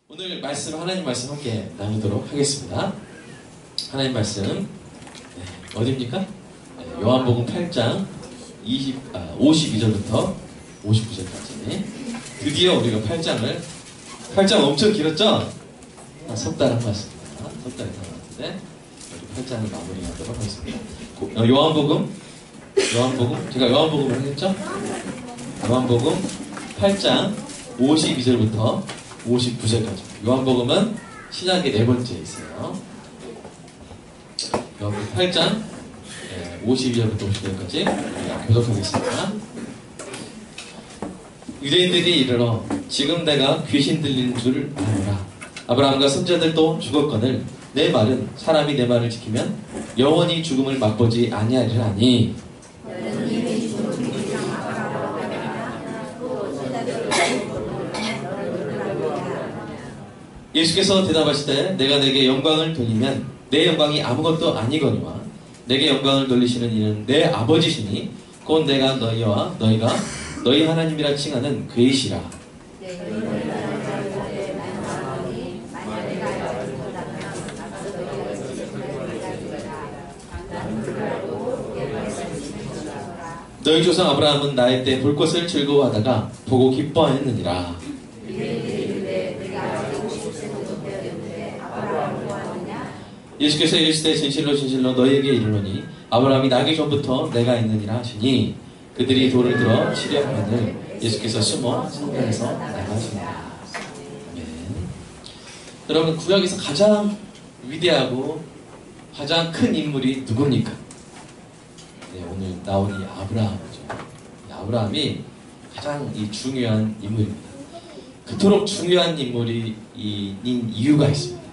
오늘 말씀, 하나님 말씀 함께 나누도록 하겠습니다. 하나님 말씀 어디입니까? 요한복음 8장 52절부터 59절까지. 드디어 우리가 8장 엄청 길었죠? 석 달 한 것 같습니다. 석 달이 다 나왔는데 8장을 마무리하도록 하겠습니다. 요한복음 제가 요한복음을 하겠죠? 요한복음 8장 52절부터 59절까지. 요한복음은 신약의 네 번째에 있어요. 요한복음 8장 52절부터 50절까지 교독하겠습니다. 유대인들이 이르러 지금 내가 귀신 들리는 줄 아노라. 아브라함과 선자들도 죽었거늘 내 말은 사람이 내 말을 지키면 영원히 죽음을 맛보지 아니하리라 하니. 예수께서 대답하시되 내가 내게 영광을 돌리면 내 영광이 아무것도 아니거니와 내게 영광을 돌리시는 이는 내 아버지시니 곧 내가 너희와 너희가 너희 하나님이라 칭하는 그이시라. 너희 조상 아브라함은 나의 때 볼 것을 즐거워하다가 보고 기뻐하였느니라. 예수께서 이르시되 진실로 진실로 너희에게 이르노니 아브라함이 나기 전부터 내가 있느니라 하시니 그들이 돌을 들어 치려 하거늘 예수께서 숨어 성전에서 나가시니라. 아멘. 여러분, 구약에서 가장 위대하고 가장 큰 인물이 누굽니까? 네, 오늘 나오니 아브라함이죠. 아브라함이 가장 중요한 인물입니다. 그토록 중요한 인물인 이유가 있습니다.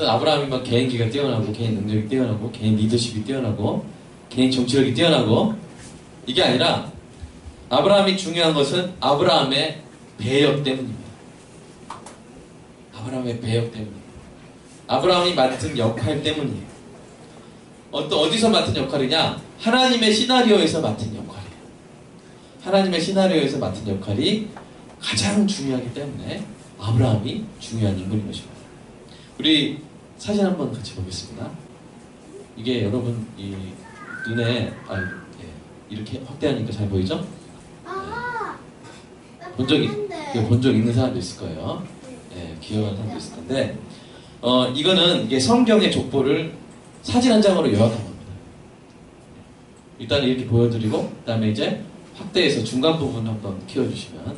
아브라함이 막 개인기가 뛰어나고 개인 능력이 뛰어나고 개인 리더십이 뛰어나고 개인 정치력이 뛰어나고 이게 아니라 아브라함이 중요한 것은 아브라함의 배역 때문입니다. 아브라함의 배역 때문입니다. 아브라함이 맡은 역할 때문이에요. 어디서 맡은 역할이냐? 하나님의 시나리오에서 맡은 역할이에요. 하나님의 시나리오에서 맡은 역할이 가장 중요하기 때문에 아브라함이 중요한 인물인 것입니다. 우리 사진 한번 같이 보겠습니다. 이게 여러분 이 눈에 이렇게 확대하니까 잘 보이죠? 본 적 있는 사람도 있을 거예요. 기억하는 사람도 있을 텐데 이거는 이게 성경의 족보를 사진 한 장으로 요약한 겁니다. 일단 이렇게 보여드리고 그 다음에 이제 확대해서 중간 부분 한번 키워주시면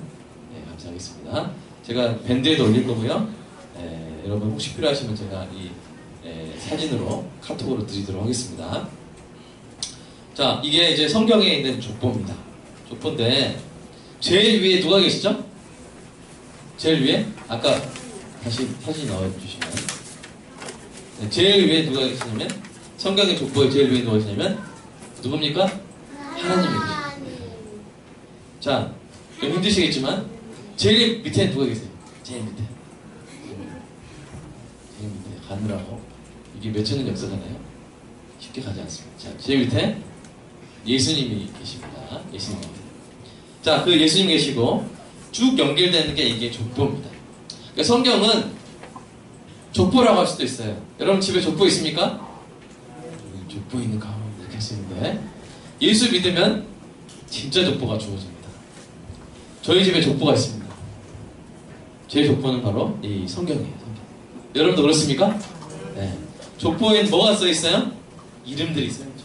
감사하겠습니다. 제가 밴드에도 올릴 거고요. 여러분 혹시 필요하시면 제가 이 사진으로 카톡으로 드리도록 하겠습니다. 자, 이게 이제 성경에 있는 족보입니다. 족보인데 제일 위에 누가 계시죠? 제일 위에? 아까 다시 사진 넣어주시면 제일 위에 누가 계시냐면 성경의 족보의 제일 위에 누가 계시냐면 누굽니까? 하나님이 계십니다. 자, 좀 힘드시겠지만 제일 밑에 누가 계세요? 제일 밑에 가느라고 이게 몇천 년 역사잖아요. 쉽게 가지 않습니다. 자, 제일 밑에 예수님이 계십니다. 예수님. 자, 그 예수님 계시고 쭉 연결되는 게 이게 족보입니다. 그러니까 성경은 족보라고 할 수도 있어요. 여러분 집에 족보 있습니까? 족보 있는 가방 이렇게 쓰는데 예수 믿으면 진짜 족보가 주어집니다. 저희 집에 족보가 있습니다. 제 족보는 바로 이 성경이에요. 여러분도 그렇습니까? 네. 족보엔 뭐가 써있어요? 이름들이 써있죠.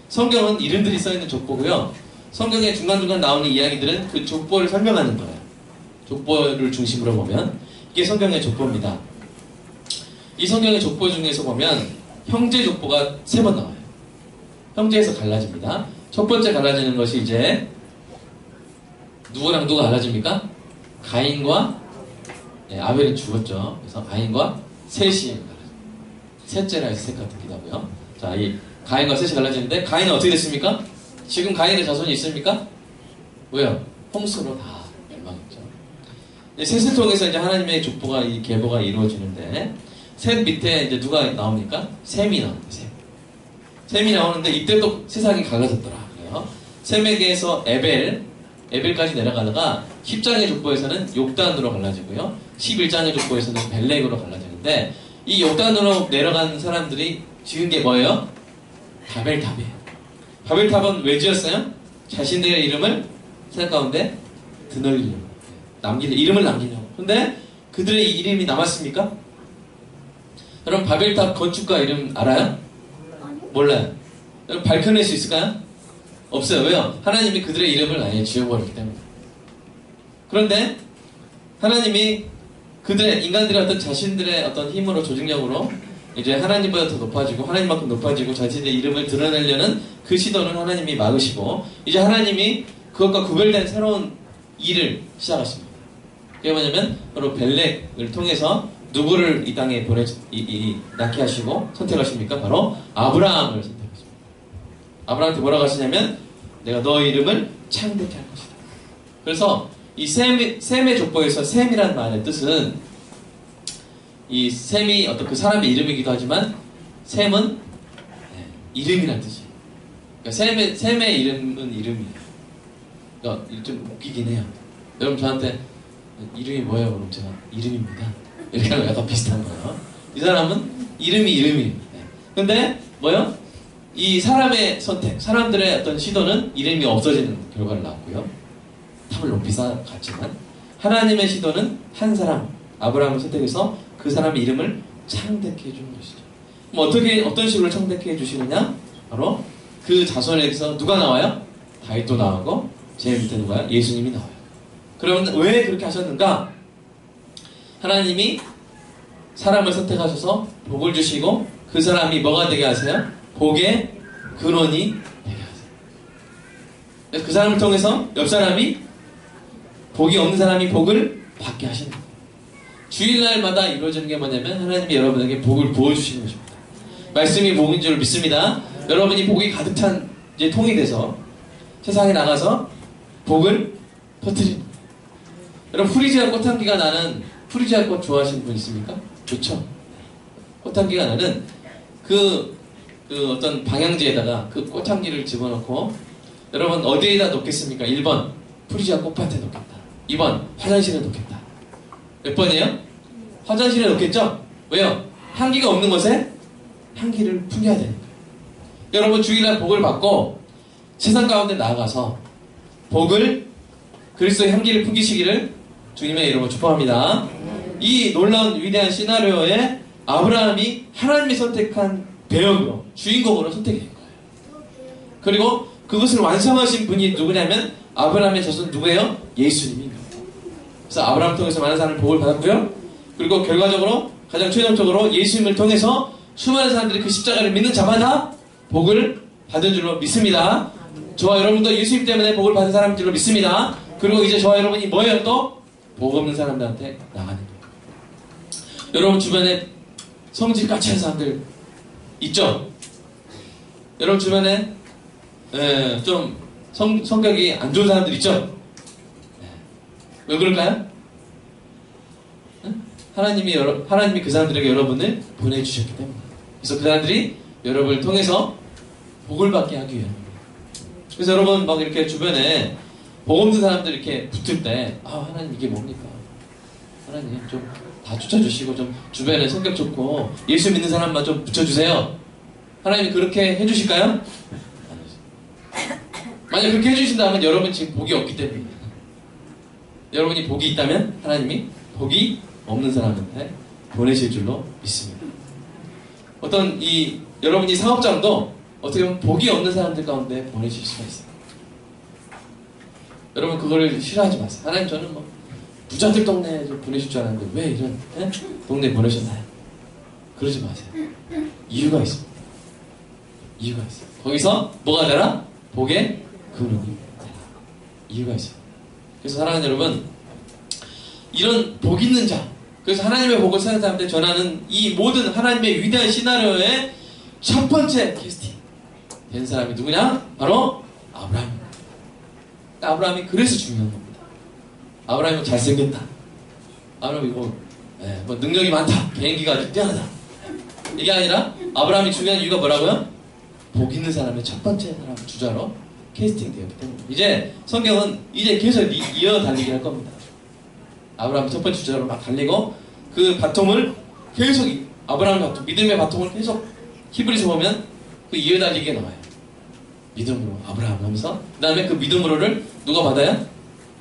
성경은 이름들이 써있는 족보고요. 성경에 중간중간 나오는 이야기들은 그 족보를 설명하는 거예요. 족보를 중심으로 보면 이게 성경의 족보입니다. 이 성경의 족보 중에서 보면 형제 족보가 3번 나와요. 형제에서 갈라집니다. 첫 번째 갈라지는 것이 이제 누구랑 누가 갈라집니까? 가인과 아벨이 죽었죠. 그래서 가인과 셋이 갈라집니다. 셋째라 해서 셋 같기도 하고요. 자, 이 가인과 셋이 갈라지는데 가인은 어떻게 됐습니까? 지금 가인의 자손이 있습니까? 왜요? 홍수로 다 멸망했죠. 셋을 통해서 이제 하나님의 족보가 이 계보가 이루어지는데 셋 밑에 이제 누가 나옵니까? 셈이 나옵니다. 셈이 나오는데 이때 또 세상이 갈라졌더라. 그래요. 셈에게서 에벨, 에벨까지 내려가다가 10장의 족보에서는 욕단으로 갈라지고요. 11장의 족보에서는 벨렉으로 갈라지는데 이 욕단으로 내려간 사람들이 지은 게 뭐예요? 바벨탑이에요. 바벨탑은 왜 지었어요? 자신들의 이름을 세상 가운데 드널리려고, 이름을 남기려고. 근데 그들의 이름이 남았습니까? 여러분 바벨탑 건축가 이름 알아요? 몰라요. 여러분 밝혀낼 수 있을까요? 없어요. 왜요? 하나님이 그들의 이름을 아예 지워버렸기 때문에. 그런데 하나님이 인간들의 어떤 자신들의 어떤 힘으로, 조직력으로 이제 하나님보다 더 높아지고 하나님만큼 높아지고 자신의 이름을 드러내려는 그 시도는 하나님이 막으시고 이제 하나님이 그것과 구별된 새로운 일을 시작하십니다. 그게 뭐냐면 바로 벨렉을 통해서 누구를 이 땅에 낳게 하시고 선택하십니까? 바로 아브라함을 선택하십니다. 아브라함한테 뭐라고 하시냐면 내가 너의 이름을 창대케 할 것이다. 그래서 이 셈의 족보에서 셈이라는 말의 뜻은 이 셈이 어떤 그 사람의 이름이기도 하지만 셈은 이름이라는 뜻이에요. 그러니까 셈의 이름은 이름이에요. 그러니까 좀 웃기긴 해요. 여러분 저한테 이름이 뭐예요? 그럼 제가 이름입니다. 이렇게 하면 약간 비슷한 거예요. 이 사람은 이름이에요. 근데 뭐요? 이 사람의 선택, 사람들의 어떤 시도는 이름이 없어지는 결과를 낳았고요. 탑을 높이 쌓았지만 하나님의 시도는 한 사람, 아브라함을 선택해서 그 사람의 이름을 창대케 해주는 것이죠. 그럼 어떤 식으로 창대케 해주시느냐? 바로 그 자손에서 누가 나와요? 다윗도 나오고 제일 밑에 누가요? 예수님이 나와요. 그러면 왜 그렇게 하셨는가? 하나님이 사람을 선택하셔서 복을 주시고 그 사람이 뭐가 되게 하세요? 복의 근원이 되게 하세요. 그 사람을 통해서 옆 사람이 복이 없는 사람이 복을 받게 하시는 거예요. 주일날마다 이루어지는 게 뭐냐면 하나님이 여러분에게 복을 부어주시는 것입니다. 말씀이 복인 줄 믿습니다. 여러분이 복이 가득 찬 이제 통이 돼서 세상에 나가서 복을 퍼뜨립니다. 여러분 프리지아 꽃향기가 나는 프리지아 꽃 좋아하시는 분 있습니까? 좋죠? 꽃향기가 나는 그 어떤 방향제에다가 그 꽃향기를 집어넣고 여러분 어디에다 놓겠습니까? 1번 프리지아 꽃밭에 놓겠다. 2번 화장실에 놓겠다. 몇 번이에요? 화장실에 놓겠죠? 왜요? 향기가 없는 것에 향기를 풍겨야 되니까. 여러분 주일날 복을 받고 세상 가운데 나아가서 복을 그리스도의 향기를 풍기시기를 주님의 이름으로 축복합니다. 이 놀라운 위대한 시나리오에 아브라함이 하나님이 선택한 배역으로 주인공으로 선택이 된 거예요. 그리고 그것을 완성하신 분이 누구냐면 아브라함의 자손 누구예요? 예수님입니다. 그래서 아브라함을 통해서 많은 사람을 복을 받았고요. 그리고 결과적으로 가장 최종적으로 예수님을 통해서 수많은 사람들이 그 십자가를 믿는 자마다 복을 받은 줄로 믿습니다. 저와 여러분도 예수님 때문에 복을 받은 사람인 줄로 믿습니다. 그리고 이제 저와 여러분이 뭐예요? 또 복 없는 사람들한테 나가는 거예요. 여러분 주변에 성질까치 한 사람들 있죠? 여러분 주변에 좀 성격이 안 좋은 사람들 있죠? 왜 그럴까요? 하나님이 그 사람들에게 여러분을 보내주셨기 때문에. 그래서 그 사람들이 여러분을 통해서 복을 받게 하기 위해. 그래서 여러분 막 이렇게 주변에 복 없는 사람들 이렇게 붙을 때, 하나님 이게 뭡니까? 하나님 좀 다 쫓아주시고 좀 주변에 성격 좋고 예수 믿는 사람만 좀 붙여주세요. 하나님이 그렇게 해주실까요? 만약 그렇게 해주신다면 여러분 지금 복이 없기 때문입니다. 여러분이 복이 있다면 하나님이 복이 없는 사람한테 보내실 줄로 믿습니다. 여러분이 사업장도 어떻게 보면 복이 없는 사람들 가운데 보내실 수가 있어요. 여러분 그거를 싫어하지 마세요. 하나님 저는 부자들 동네에 좀 보내실 줄 알았는데 왜 이런 동네에 보내셨나요? 그러지 마세요. 이유가 있습니다. 이유가 있어요. 거기서 뭐가 되라? 복의 근원이 되라. 이유가 있어요. 그래서 사랑하는 여러분, 이런 복 있는 자, 그래서 하나님의 복을 사는 사람한테 전하는 이 모든 하나님의 위대한 시나리오의 첫 번째 캐스팅 된 사람이 누구냐? 바로 아브라함입니다. 아브라함이 그래서 중요한 겁니다. 아브라함이 잘생겼다. 아브라함이 능력이 많다. 개인기가 아주 뛰어나다. 이게 아니라 아브라함이 중요한 이유가 뭐라고요? 복 있는 사람의 첫 번째 사람 주자로 캐스팅 되었기 때문에 이제 성경은 이제 계속 이어 달리기 할 겁니다. 아브라함 첫 번째 주자로 막 달리고 그 바통을 계속 아브라함 바통, 믿음의 바통을 계속 히브리서 보면 그 이어 달리기에 나와요. 믿음으로 아브라함 하면서 그 다음에 그 믿음으로를 누가 받아요?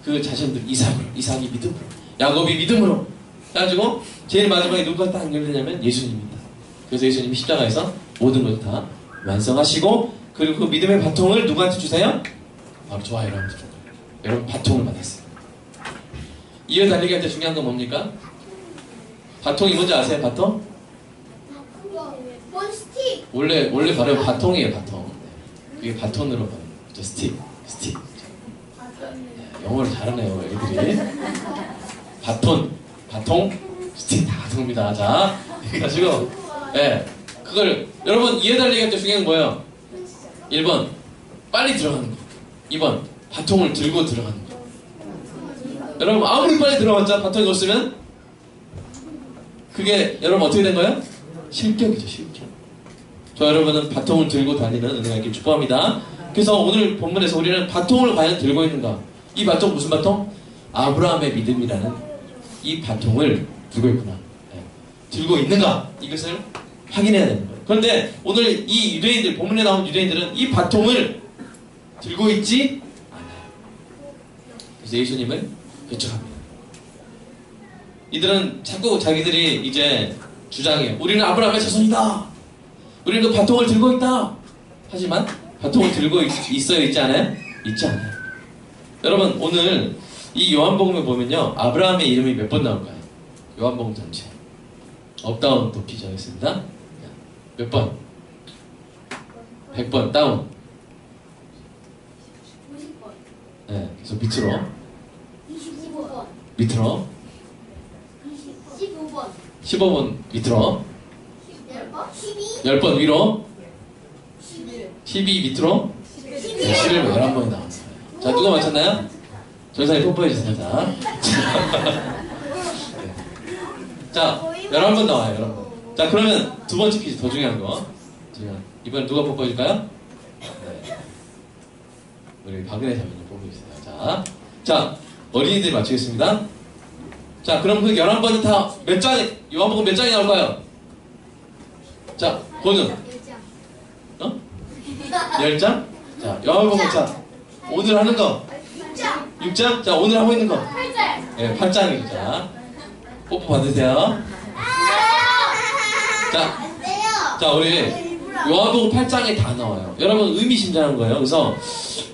그 자신들 이삭으로, 이삭이 믿음으로, 야곱이 믿음으로 해가지고 제일 마지막에 누가 딱 연결되냐면 예수님입니다. 그래서 예수님이 십자가에서 모든 것을 다 완성하시고 그리고 그 믿음의 바통을 누구한테 주세요? 바로 저와 여러분들 준 거예요. 여러분 바통을 받았어요. 이어 달리기 할 때 중요한 건 뭡니까? 바통이 뭔지 아세요? 바통? 원스틱. 원래 바로 바통이에요. 바통. 그게 바톤으로 가는 거죠. 스틱. 영어를 잘하네요, 애들이. 바통, 스틱 다 동입니다. 자, 그래가지고, 예, 그걸 여러분 이해 달리기 할 때 중요한 건 뭐예요? 1번 빨리 들어가는 거. 2번 바통을 들고 들어가는 거. 여러분 아무리 빨리 들어갔자 바통이 없으면 그게 여러분 어떻게 된 거예요? 실격이죠, 실격. 저 여러분은 바통을 들고 다니는 은혜가 있길 축복합니다. 그래서 오늘 본문에서 우리는 바통을 과연 들고 있는가? 이 바통 무슨 바통? 아브라함의 믿음이라는 이 바통을 들고 있구나. 네. 들고 있는가? 이것을 확인해야 되는 거예요. 그런데 오늘 이 유대인들, 본문에 나온 유대인들은 이 바통을 들고 있지 않아요. 그래서 예수님을 배척합니다. 이들은 자꾸 자기들이 이제 주장해요. 우리는 아브라함의 자손이다. 우리는 그 바통을 들고 있다. 하지만 바통을 들고 있어요? 있지 않아요? 있지 않아요. 여러분 오늘 이 요한복음에 보면요. 아브라함의 이름이 몇 번 나올까요? 요한복음 전체. 업다운 높이 정했습니다. 몇 번? 100번 다운. 50번. 네, 계속 밑으로. 25번. 밑으로. 15번. 15번 밑으로. 10번. 12. 10번 위로. 11. 12 밑으로. 11. 11번 11번이 나왔어요. 자, 누가 맞췄나요? 전사님 뽀뽀해주세요. 자. 네. 자, 11번 나와요, 11번. 자, 그러면 두 번째 퀴즈 더 중요한 거. 이번엔 누가 뽀뽀해줄까요? 네. 우리 박은혜 자매님 뽀뽀해주세요. 자, 어린이들이 맞추겠습니다. 자, 그럼 그 11번이 다 몇 장이, 요한복음 몇 장이 나올까요? 자, 권은? 10장. 어? 10장? 자, 요한복음 자, 오늘 하는 거. 6장. 6장? 자, 오늘 하고 있는 거. 8장. 네, 8장입니다. 자, 뽀뽀 받으세요. 자, 우리 요한복음 8장에 다 나와요. 여러분 의미심장한 거예요. 그래서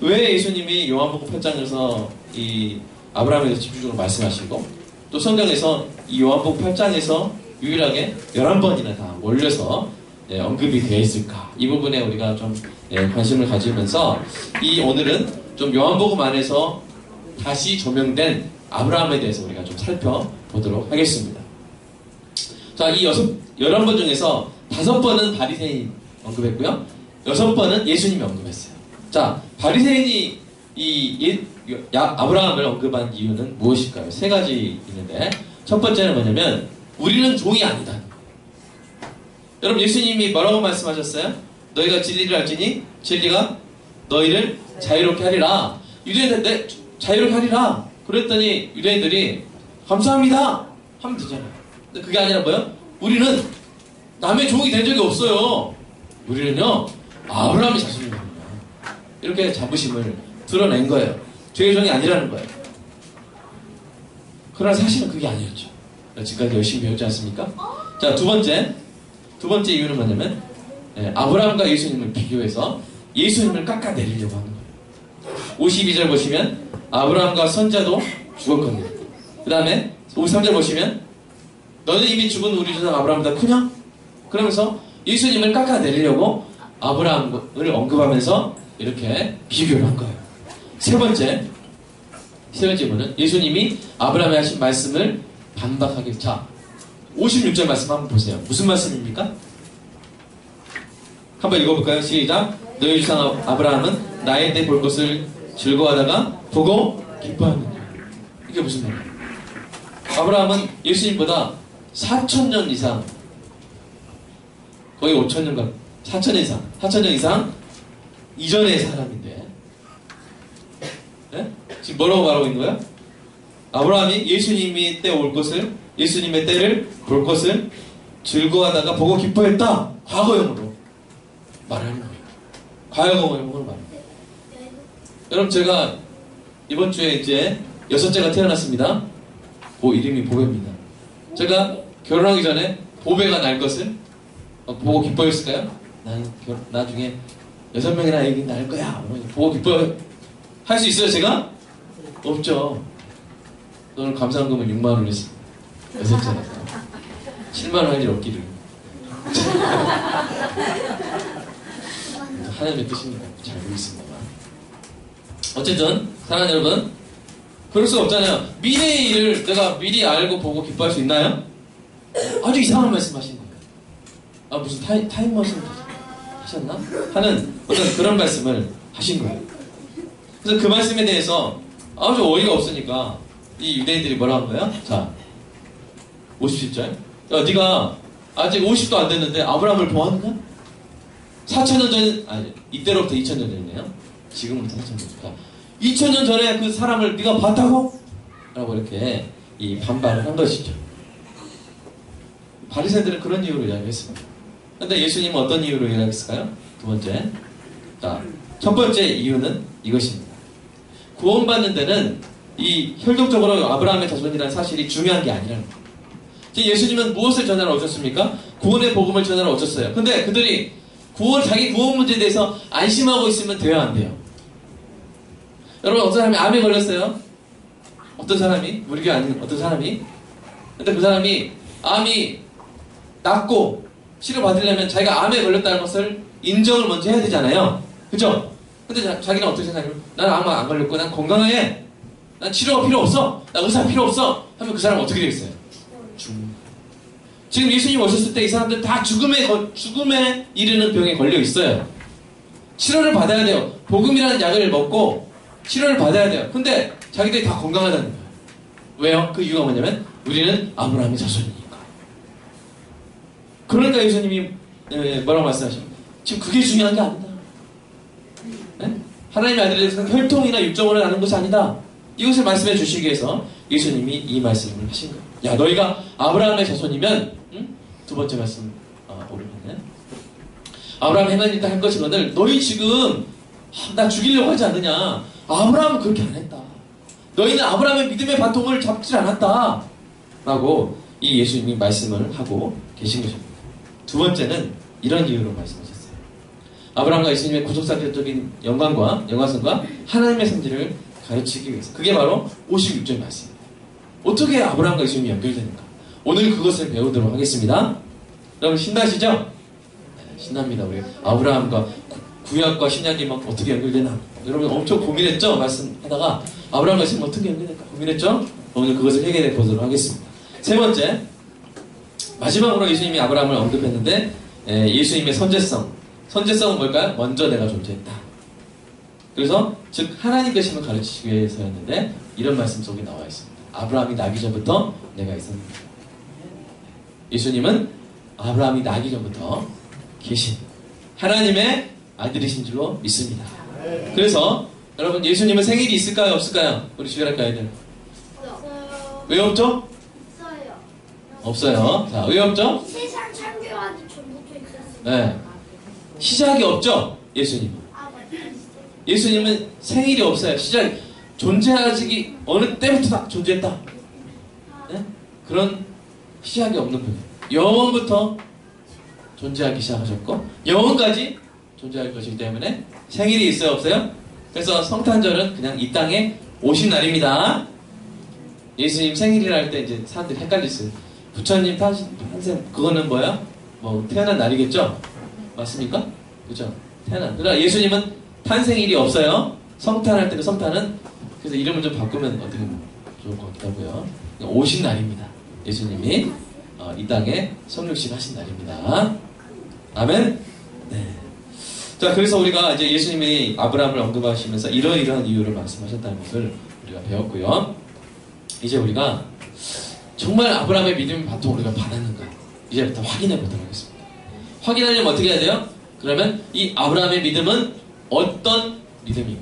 왜 예수님이 요한복음 8장에서 이 아브라함에 대해서 집중적으로 말씀하시고 또 성경에서 이 요한복음 8장에서 유일하게 11번이나 다 몰려서 언급이 되어 있을까? 이 부분에 우리가 좀 관심을 가지면서 이 오늘은 좀 요한복음 안에서 다시 조명된 아브라함에 대해서 우리가 좀 살펴보도록 하겠습니다. 자, 이 11번 중에서 5번은 바리새인 언급했고요. 6번은 예수님이 언급했어요. 자, 바리새인이 아브라함을 언급한 이유는 무엇일까요? 3가지 있는데 첫 번째는 뭐냐면 우리는 종이 아니다. 여러분 예수님이 뭐라고 말씀하셨어요? 너희가 진리를 알지니 진리가 너희를 자유롭게 하리라. 유대인들 자유롭게 하리라. 그랬더니 유대인들이 감사합니다 하면 되잖아요. 근데 그게 아니라 뭐요? 우리는 남의 종이 된 적이 없어요. 우리는요 아브라함의 자손입니다. 이렇게 자부심을 드러낸 거예요. 죄의 종이 아니라는 거예요. 그러나 사실은 그게 아니었죠. 지금까지 열심히 배웠지 않습니까? 자, 두 번째 이유는 뭐냐면 아브라함과 예수님을 비교해서 예수님을 깎아내리려고 하는 거예요. 52절 보시면 아브라함과 선자도 죽었거든요. 그 다음에 53절 보시면 너는 이미 죽은 우리 조상 아브라함보다 크냐? 그러면서 예수님을 깎아내리려고 아브라함을 언급하면서 이렇게 비교를 한 거예요. 세 번째 부분은 예수님이 아브라함에 하신 말씀을 반박하게. 자, 56절 말씀 한번 보세요. 무슨 말씀입니까? 한번 읽어볼까요? 시작. 너희 조상 아브라함은 나에 대해 볼 것을 즐거워하다가 보고 기뻐하느냐. 이게 무슨 말이에요? 아브라함은 예수님보다 4,000년 이상, 거의 5,000년, 4,000년 이상 이전의 사람인데 지금 뭐라고 말하고 있는 거야? 아브라함이 예수님이 때 올 것을, 예수님의 때를 볼 것을 즐거워하다가 보고 기뻐했다. 과거형으로 말하는 거예요. 과거형으로 말합니다. 여러분, 제가 이번 주에 이제 6째가 태어났습니다. 이름이 보배입니다. 제가 결혼하기 전에 보배가 날 것을 보고 기뻐했을까요? 나는 나중에 6명이나 애기 낳을 거야. 보고 기뻐 할 수 있어요, 제가? 없죠. 오늘 감사한금은 6만 원 했습니다. 6째라서 7만 원 할 일 없기를. 하나님의 뜻입니다. 잘 모르겠습니다만. 어쨌든 사랑하는 여러분, 그럴 수가 없잖아요. 미래의 일을 내가 미리 알고 보고 기뻐할 수 있나요? 아주 이상한 말씀 하신 거예요. 아, 무슨 타임머신 하셨나? 하는 어떤 그런 말씀을 하신 거예요. 그래서 그 말씀에 대해서 아주 어이가 없으니까 이 유대인들이 뭐라 한 거예요? 자, 57절. 야, 네가 아직 50도 안 됐는데 아브라함을 보았느냐? 4,000년 전, 아니, 이때로부터 2,000년 전이네요. 지금부터 4,000년 전이니까. 2,000년 전에 그 사람을 네가 봤다고? 라고 이렇게 이 반발을 한 것이죠. 바리새인들은 그런 이유로 이야기했습니다. 근데 예수님은 어떤 이유로 이야기했을까요? 두 번째. 자, 첫 번째 이유는 이것입니다. 구원받는 데는 이 혈통적으로 아브라함의 자손이라는 사실이 중요한 게 아니라는 거예요. 예수님은 무엇을 전하러 오셨습니까? 구원의 복음을 전하러 오셨어요. 근데 그들이 자기 구원 문제에 대해서 안심하고 있으면 돼요, 안 돼요? 여러분, 어떤 사람이 암에 걸렸어요? 어떤 사람이? 우리 교회 아닌 어떤 사람이? 근데 그 사람이 암이 낫고 치료받으려면 자기가 암에 걸렸다는 것을 인정을 먼저 해야 되잖아요. 그죠? 근데 자기는 어떻게 생각해요? 난 암 안 걸렸고 난 건강해. 난 치료가 필요 없어. 난 의사 필요 없어. 하면 그 사람은 어떻게 되겠어요? 지금 예수님 오셨을 때 이 사람들 다 죽음에 이르는 병에 걸려 있어요. 치료를 받아야 돼요. 복음이라는 약을 먹고 치료를 받아야 돼요. 근데 자기들이 다 건강하다는 거예요. 왜요? 그 이유가 뭐냐면 우리는 아브라함의 자손이니까. 그러니까 예수님이 뭐라고 말씀하시면 지금 그게 중요한 게 아니다. 네? 하나님의 아들에 대해서는 혈통이나 육정으로 나는 것이 아니다. 이것을 말씀해 주시기 위해서 예수님이 이 말씀을 하신 거예요. 야, 너희가 아브라함의 자손이면, 두 번째 말씀, 오른편에. 아브라함이 행한 일도 할 것이거늘, 너희 지금, 나 죽이려고 하지 않느냐. 아브라함은 그렇게 안 했다. 너희는 아브라함의 믿음의 바통을 잡지 않았다. 라고 이 예수님이 말씀을 하고 계신 것입니다. 두 번째는 이런 이유로 말씀하셨어요. 아브라함과 예수님의 구속사적인 영광성과 하나님의 성질을 가르치기 위해서. 그게 바로 56절 말씀입니다. 어떻게 아브라함과 예수님이 연결되는가? 오늘 그것을 배우도록 하겠습니다. 여러분 신나시죠? 네, 신납니다. 우리 아브라함과 구약과 신약이 막 어떻게 연결되나? 여러분 엄청 고민했죠? 말씀하다가 아브라함과 예수님 어떻게 연결될까? 고민했죠? 오늘 그것을 해결해 보도록 하겠습니다. 세 번째, 마지막으로 예수님이 아브라함을 언급했는데 예수님의 선제성은 뭘까요? 먼저 내가 존재했다. 그래서 즉 하나님 계심을 가르치기 위해서였는데 이런 말씀 속에 나와 있습니다. 아브라함이 나기 전부터 내가 있었습니다. 예수님은 아브라함이 나기 전부터 계신 하나님의 아들이신 줄로 믿습니다. 그래서 여러분 예수님은 생일이 있을까요? 없을까요? 우리 주일학교 아이들. 왜 없죠? 없어요. 자, 왜 없죠? 세상 창조하기 전부터 있었어요. 네. 시작이 없죠? 예수님은 생일이 없어요. 존재하기 어느 때부터 다 존재했다. 네? 그런 시작이 없는 분이에요. 영원부터 존재하기 시작하셨고 영원까지 존재할 것이기 때문에 생일이 있어요? 없어요? 그래서 성탄절은 그냥 이 땅에 오신 날입니다. 예수님 생일이라 할 때 이제 사람들이 헷갈렸어요. 부처님 탄생 그거는 뭐야? 뭐 태어난 날이겠죠? 맞습니까? 그죠? 그러나 예수님은 탄생일이 없어요. 성탄할 때는 성탄은 그래서 이름을 좀 바꾸면 어떻게 좋을 것 같기도 하고요. 오신 날입니다. 예수님이 이 땅에 성육신 하신 날입니다. 아멘? 네. 자, 그래서 우리가 이제 예수님이 아브라함을 언급하시면서 이러이러한 이유를 말씀하셨다는 것을 우리가 배웠고요. 이제 우리가 정말 아브라함의 믿음의 바통 우리가 받았는가? 이제부터 확인해 보도록 하겠습니다. 확인하려면 어떻게 해야 돼요? 그러면 이 아브라함의 믿음은 어떤 믿음이고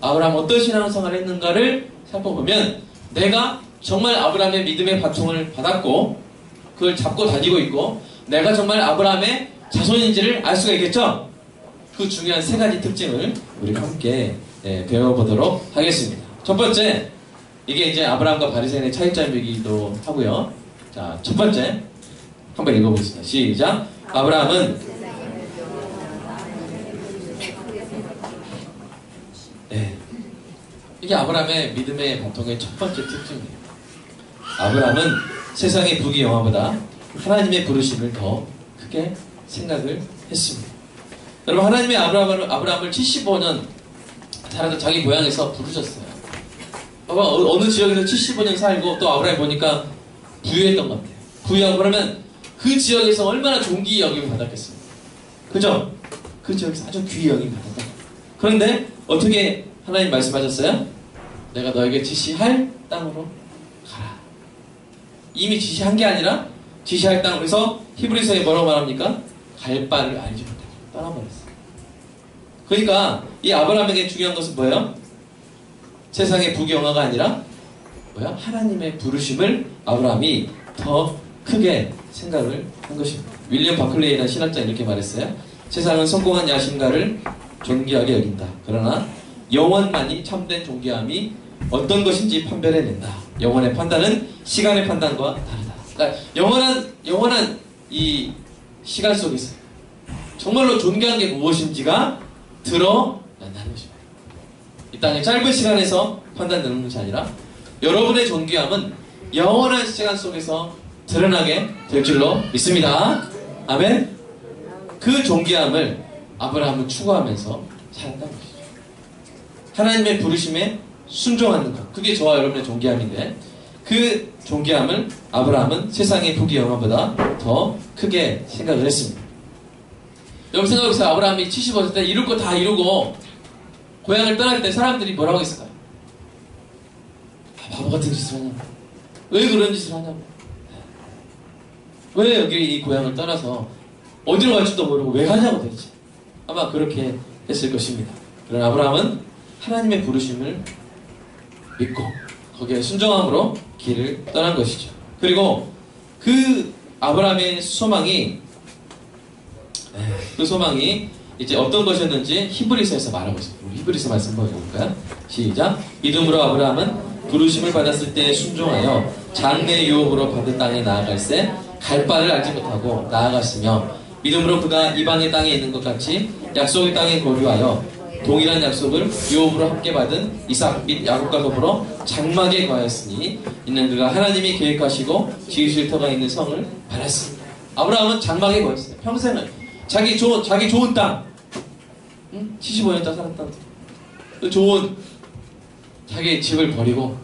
아브라함 어떤 신앙생활을 했는가를 살펴보면 내가 정말 아브라함의 믿음의 바통을 받았고 그걸 잡고 다니고 있고 내가 정말 아브라함의 자손인지를 알 수가 있겠죠? 그 중요한 세 가지 특징을 우리가 함께 배워보도록 하겠습니다. 첫 번째, 이게 이제 아브라함과 바리새인의 차이점이기도 하고요. 자, 첫 번째 한번 읽어보겠습니다. 시작. 아브라함은 이게 아브라함의 믿음의 바통의 첫 번째 특징이에요. 아브라함은 세상의 부귀영화보다 하나님의 부르심을 더 크게 생각을 했습니다. 여러분, 하나님의 아브라함을 75년 살아서 자기 고향에서 부르셨어요. 봐봐, 어느 지역에서 75년 살고 또 아브라함이 보니까 부유했던 것 같아요. 부유하고 그러면 그 지역에서 얼마나 존귀 여김을 받았겠습니까? 그죠? 그 지역에서 아주 귀히 여김을 받았던 것 같아요. 그런데 어떻게 하나님 말씀하셨어요? 내가 너에게 지시할 땅으로 가라. 이미 지시한 게 아니라 지시할 땅. 그래서 히브리서에 뭐라고 말합니까? 갈 바를 알지 못하고 떠나버렸어요. 그러니까 이 아브라함에게 중요한 것은 뭐예요? 세상의 부귀영화가 아니라 뭐야? 하나님의 부르심을 아브라함이 더 크게 생각을 한 것입니다. 윌리엄 바클레이라는 신학자는 이렇게 말했어요. 세상은 성공한 야심가를 존귀하게 여긴다. 그러나 영원만이 참된 존귀함이 어떤 것인지 판별해낸다. 영원의 판단은 시간의 판단과 다르다. 그러니까 영원한 이 시간 속에서 정말로 존귀한 게 무엇인지가 드러난다는 것입니다. 이 땅의 짧은 시간에서 판단되는 것이 아니라 여러분의 존귀함은 영원한 시간 속에서 드러나게 될 줄로 믿습니다. 아멘. 그 존귀함을 아브라함은 추구하면서 살았다는 것이죠. 하나님의 부르심에 순종하는 것, 그게 저와 여러분의 존귀함인데 그 존귀함을 아브라함은 세상의 부귀영화보다 더 크게 생각을 했습니다. 여러분 생각해보세요. 아브라함이 75세 때 이룰 거 다 이루고 고향을 떠날 때 사람들이 뭐라고 했을까요? 바보 같은 짓을 하냐고. 왜 그런 짓을 하냐고. 왜 여기 이 고향을 떠나서 어디로 갈지도 모르고 왜 가냐고 대체. 아마 그렇게 했을 것입니다. 그러나 아브라함은 하나님의 부르심을 믿고 거기에 순종함으로 길을 떠난 것이죠. 그리고 그 아브라함의 소망이 이제 어떤 것이었는지 히브리서에서 말하고 있습니다. 우리 히브리서 말씀 한번 읽어볼까요? 시작. 믿음으로 아브라함은 부르심을 받았을 때 순종하여 장래 유업으로 받은 땅에 나아갈새 갈 바를 알지 못하고 나아갔으며 믿음으로 그가 이방의 땅에 있는 것 같이 약속의 땅에 거류하여 동일한 약속을 유업으로 함께 받은 이삭 및 야곱과 더불어 장막에 거하였으니 이는 그가 하나님이 계획하시고 지으실 터가 있는 성을 바랐습니다. 아브라함은 장막에 거했어요. 평생을 자기 좋은 땅, 75년 동안 살았던 그 좋은 자기 집을 버리고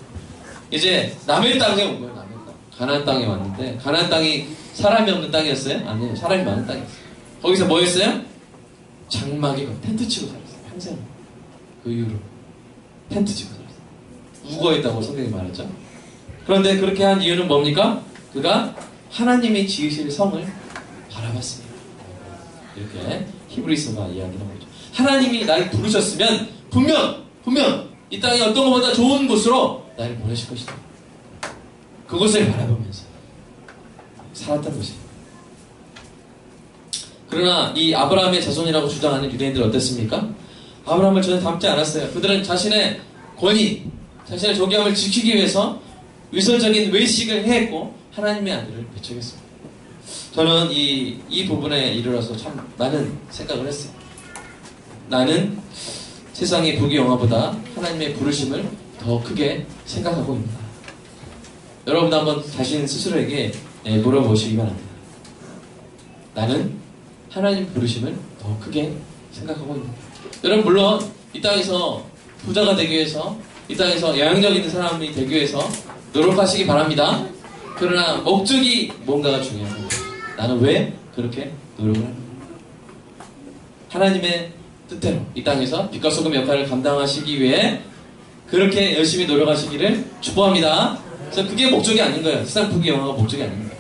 이제 남의 땅에 온 거예요. 남의 땅. 가나안 땅에 왔는데 가나안 땅이 사람이 없는 땅이었어요? 아니에요. 사람이 많은 땅이었어요. 거기서 뭐 했어요? 장막에 텐트 치고 살았어요. 평생. 그 이후로 텐트 치고 살았어요. 우거했다고 성경이 말했죠. 그런데 그렇게 한 이유는 뭡니까? 그가 하나님이 지으실 성을 바라봤습니다. 이렇게 히브리서가 이야기를 하고 있죠. 하나님이 나를 부르셨으면 분명 이 땅이 어떤 것보다 좋은 곳으로 나를 보내실 것이다. 그것을 바라보면서 살았던 것입니다. 그러나 이 아브라함의 자손이라고 주장하는 유대인들 어땠습니까? 아브라함을 전혀 닮지 않았어요. 그들은 자신의 권위, 자신의 존귀함을 지키기 위해서 위선적인 외식을 해했고 하나님의 아들을 배척했습니다. 저는 이 부분에 이르러서 참 많은 생각을 했어요. 나는 세상의 부귀영화보다 하나님의 부르심을 더 크게 생각하고 있다. 여러분도 한번 자신 스스로에게 물어보시기 바랍니다. 나는 하나님 부르심을 더 크게 생각하고 있다. 여러분 물론 이 땅에서 부자가 되기 위해서 이 땅에서 영향력 있는 사람이 되기 위해서 노력하시기 바랍니다. 그러나 목적이 뭔가가 중요합니다. 나는 왜 그렇게 노력을 합니까? 하나님의 뜻대로 이 땅에서 빛과 소금 역할을 감당하시기 위해 그렇게 열심히 노력하시기를 축복합니다. 그래서 그게 목적이 아닌 거예요. 세상 부귀영화가 목적이 아닌 거예요.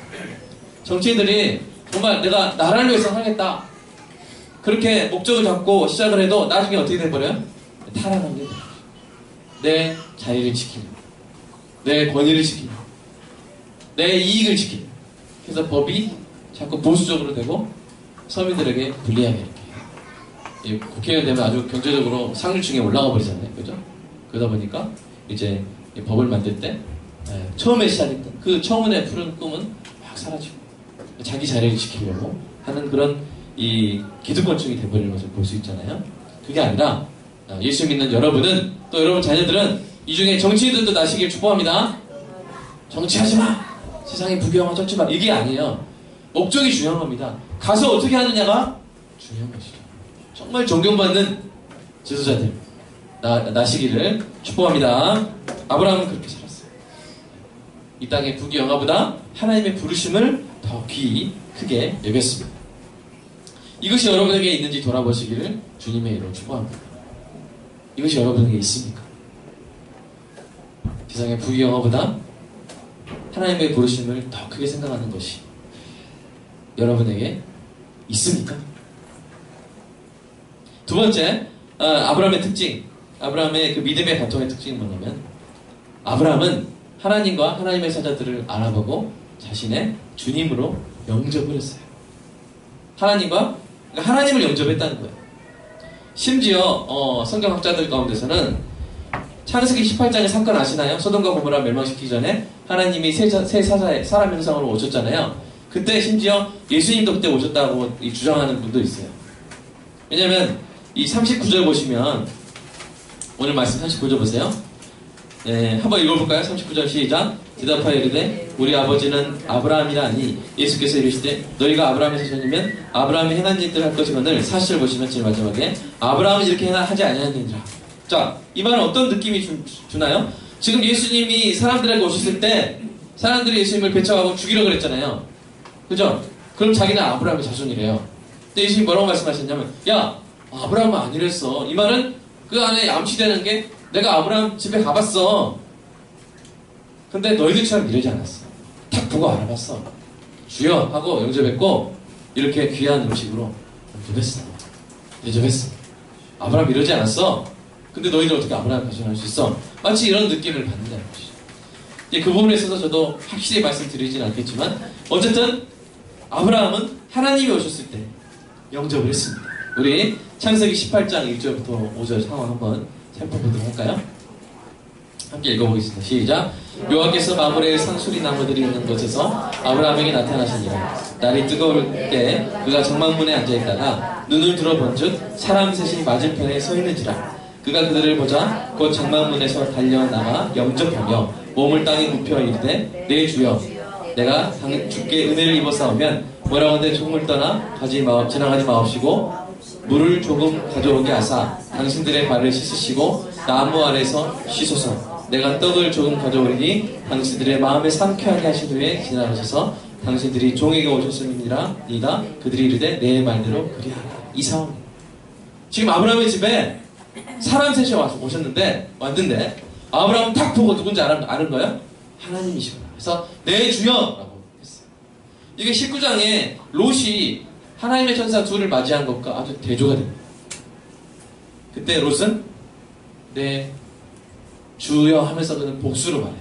정치인들이 정말 내가 나라를 위해서 살겠다 그렇게 목적을 잡고 시작을 해도 나중에 어떻게 돼버려요? 타락하게 돼요. 내 자리를 지키는, 내 권위를 지키는, 내 이익을 지키는. 그래서 법이 자꾸 보수적으로 되고 서민들에게 불리하게 이렇게. 예, 국회의원 되면 아주 경제적으로 상류층에 올라가 버리잖아요. 그죠? 그러다 보니까 이제 이 법을 만들 때 처음에 시작했던 그 처음에 푸른 꿈은 막 사라지고 자기 자리를 지키려고 하는 그런 이 기득권층이 돼버리는 것을 볼 수 있잖아요. 그게 아니라 예수 믿는 여러분은, 또 여러분 자녀들은 이 중에 정치인들도 나시길 축복합니다. 정치하지 마! 세상에 부귀영화 쫓지 마! 이게 아니에요. 목적이 중요한 겁니다. 가서 어떻게 하느냐가 중요한 것이죠. 정말 존경받는 지도자들 나시기를 축복합니다. 아브라함은 그렇게 살았어요. 이 땅의 부귀영화보다 하나님의 부르심을 더 귀히 크게 여겼습니다. 이것이 여러분에게 있는지 돌아보시기를 주님의 이름으로 축복합니다. 이것이 여러분에게 있습니까? 세상의 부귀영화보다 하나님의 부르심을 더 크게 생각하는 것이 여러분에게 있습니까? 두 번째, 아브라함의 특징, 아브라함의 그 믿음의 바통의 특징이 뭐냐면, 아브라함은 하나님과 하나님의 사자들을 알아보고 자신의 주님으로 영접을 했어요. 그러니까 하나님을 영접했다는 거예요. 심지어 성경학자들 가운데서는 창세기 18장의 사건 아시나요? 소돔과 고모라 멸망시키기 전에 하나님이 새 사람 형상으로 오셨잖아요. 그때 심지어 예수님도 그때 오셨다고 주장하는 분도 있어요. 왜냐면 이 39절 보시면, 오늘 말씀 39절 보세요. 네, 한번 읽어볼까요? 39절 시작. 대답하여 이르되 우리 아버지는 아브라함이라 하니 예수께서 이르시되 너희가 아브라함의 자손이면 아브라함이 행한 일들을 할 것이거늘. 40절 보시면 제일 마지막에 아브라함은 이렇게 하지 아니하느니라. 자, 이 말은 어떤 느낌이 주나요? 지금 예수님이 사람들에게 오셨을 때 사람들이 예수님을 배척하고 죽이려고 그랬잖아요. 그죠? 그럼 자기는 아브라함의 자손이래요. 근데 예수님이 뭐라고 말씀하셨냐면, 야, 아브라함은 아니랬어. 이 말은 그 안에 암시되는 게, 내가 아브라함 집에 가봤어. 근데 너희들처럼 이러지 않았어. 딱 보고 알아봤어. 주여 하고 영접했고, 이렇게 귀한 음식으로 대접했어. 아브라함 이러지 않았어. 근데 너희들 어떻게 아브라함 자손할 수 있어? 마치 이런 느낌을 받는다는 것이죠. 그 부분에 있어서 저도 확실히 말씀드리진 않겠지만, 어쨌든 아브라함은 하나님이 오셨을 때 영접을 했습니다. 우리 창세기 18장 1절부터 5절 상황 한번 살펴보도록 할까요? 함께 읽어보겠습니다. 시작. 여호와께서 마므레의 상수리 나무들이 있는 곳에서 아브라함에게 나타나시니라. 날이 뜨거울 때 그가 정막문에 앉아있다가 눈을 들어본즉 사람 셋이 맞은편에 서 있는지라. 그가 그들을 보자 곧 정막문에서 달려나가 영접하며 몸을 땅에 굽혀 이르되 내 주여, 내가 주께 은혜를 입었사오면 뭐라건대 조금을 떠나 지나가지 마옵시고 물을 조금 가져오게 하사 당신들의 발을 씻으시고 나무 아래서 쉬소서. 내가 떡을 조금 가져오리니 당신들의 마음에 상쾌하게 하신 후에 지나가셔서 당신들이 종에게 오셨음이니라. 니가 그들이 이르되 내 말대로 그리하라. 이 상황. 지금 아브라함의 집에 사람 셋이 왔는데 아브라함은 딱 보고 누군지 아는 거예요? 하나님이시구나. 그래서 내 주여라고 했어요. 이게 19장에 롯이 하나님의 천사 둘을 맞이한 것과 아주 대조가 됩니다. 그때 롯은 내 주여 하면서 그는 복수로 말해요.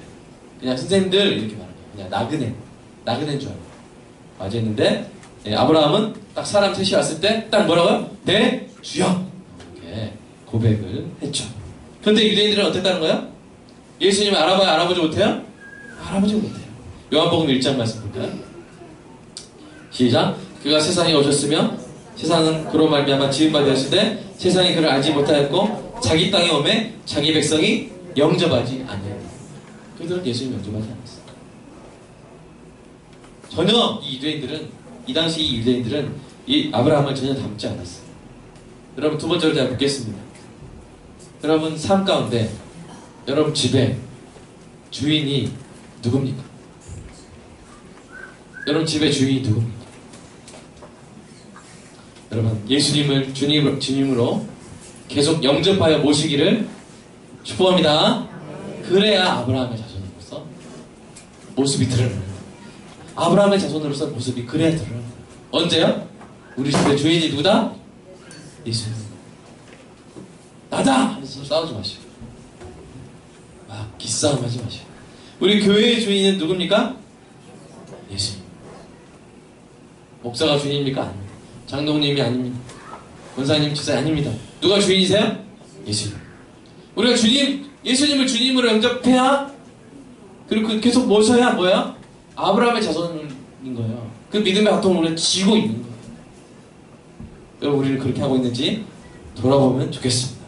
그냥 선생님들 이렇게 말해요. 그냥 나그네인 줄 알고 맞이했는데, 아브라함은 딱 사람 셋이 왔을 때 딱 뭐라고요? 내 주여, 이렇게 고백을 했죠. 그런데 유대인들은 어땠다는 거예요? 예수님을 알아봐야 알아보지 못해요? 알아보지 못해요. 요한복음 1장 말씀 볼까요? 시작. 그가 세상에 오셨으며 세상은 그로 말미암아 지음바 되었으되 세상이 그를 알지 못하였고 자기 땅에 오매 자기 백성이 영접하지 아니하였다. 그들은 예수님 영접하지 않았어요. 전혀 이 당시 이 유대인들은 이 아브라함을 전혀 닮지 않았어요. 여러분, 두 번째로 제가 묻겠습니다. 여러분 삶 가운데 여러분 집에 주인이 누굽니까? 여러분 집의 주인이 누굽니까? 여러분 예수님을 주님으로 계속 영접하여 모시기를 축복합니다. 그래야 아브라함의 자손으로서 모습이 드러나는 거예요. 아브라함의 자손으로서 모습이 그래야 드러나는 거예요. 언제요? 우리 집의 주인이 누구다? 예수님. 나다! 하면서 싸우지 마시고 기싸움 하지 마시고. 우리 교회의 주인은 누굽니까? 예수님. 목사가 주인입니까? 아닙니다. 장동님이 아닙니다. 권사님, 지사 아닙니다. 누가 주인이세요? 예수님. 우리가 예수님을 주님으로 영접해야, 그리고 계속 모셔야 뭐야? 아브라함의 자손인 거예요. 그 믿음의 바통을 우리가 쥐고 있는 거예요. 여러분, 우리는 그렇게 하고 있는지 돌아보면 좋겠습니다.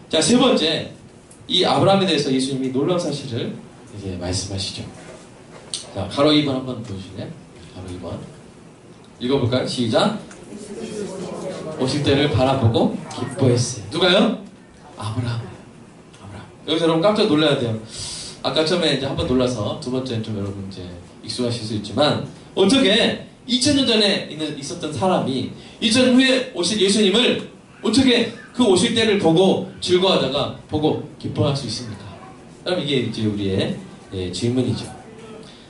자, 세 번째, 이 아브라함에 대해서 예수님이 놀라운 사실을 이제 말씀하시죠. 자, 가로 2번 한번 보여주실래요? 가로 2번. 읽어볼까요? 시작. 오실 때를 바라보고 기뻐했어요. 누가요? 아브라함. 여기서 여러분 깜짝 놀라야 돼요. 아까 처음에 이제 한번 놀라서 두 번째는 좀 여러분 이제 익숙하실 수 있지만, 어떻게 2000년 전에 있었던 사람이 2000년 후에 오실 예수님을 어떻게 그 오실 때를 보고 즐거워하다가 보고 기뻐할 수 있습니까? 그럼 이게 이제 우리의 질문이죠.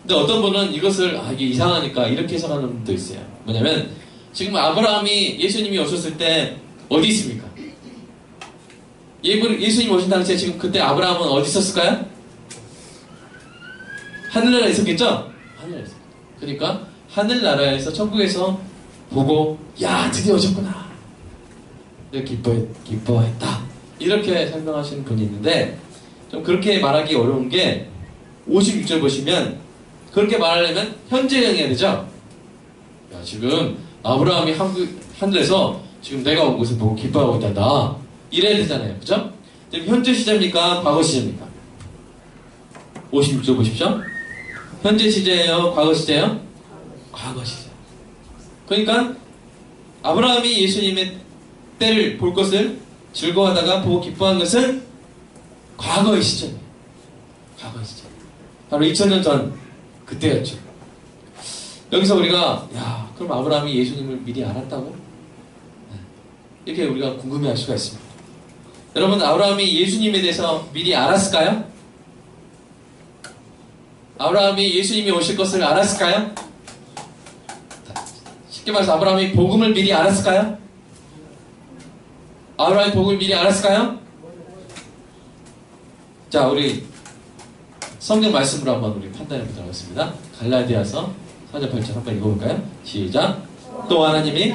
근데 어떤 분은 이것을 이게 이상하니까 이렇게 해석하는 분도 있어요. 뭐냐면 지금 아브라함이 예수님이 오셨을 때 어디 있습니까? 예수님 오신 당시에 지금 그때 아브라함은 어디 있었을까요? 하늘나라에 있었겠죠? 하늘나라에 있었겠죠. 그러니까 하늘나라에서 천국에서 보고 야 드디어 오셨구나. 기뻐했다. 이렇게 설명하시는 분이 있는데 좀 그렇게 말하기 어려운 게 56절 보시면 그렇게 말하려면 현재형 해야 되죠? 야, 지금 아브라함이 하늘에서 지금 내가 온 곳을 보고 기뻐하고 있다. 이래야 되잖아요. 그죠? 지금 현재 시제입니까? 과거 시제입니까? 56절 보십시오. 현재 시제예요? 과거 시제예요? 과거 시제. 그러니까 아브라함이 예수님의 때를 볼 것을 즐거워하다가 보고 기뻐한 것은 과거의 시점이에요. 과거의 시점. 바로 2000년 전 그때였죠. 여기서 우리가 그럼 아브라함이 예수님을 미리 알았다고? 이렇게 우리가 궁금해할 수가 있습니다. 여러분, 아브라함이 예수님에 대해서 미리 알았을까요? 아브라함이 예수님이 오실 것을 알았을까요? 쉽게 말해서 아브라함이 복음을 미리 알았을까요? 아브라함이 복음을 미리 알았을까요? 자, 우리 성경 말씀으로 한번 우리 판단해 보도록 하겠습니다. 갈라디아서 4절 8절 한번 읽어볼까요? 시작. 또 하나님이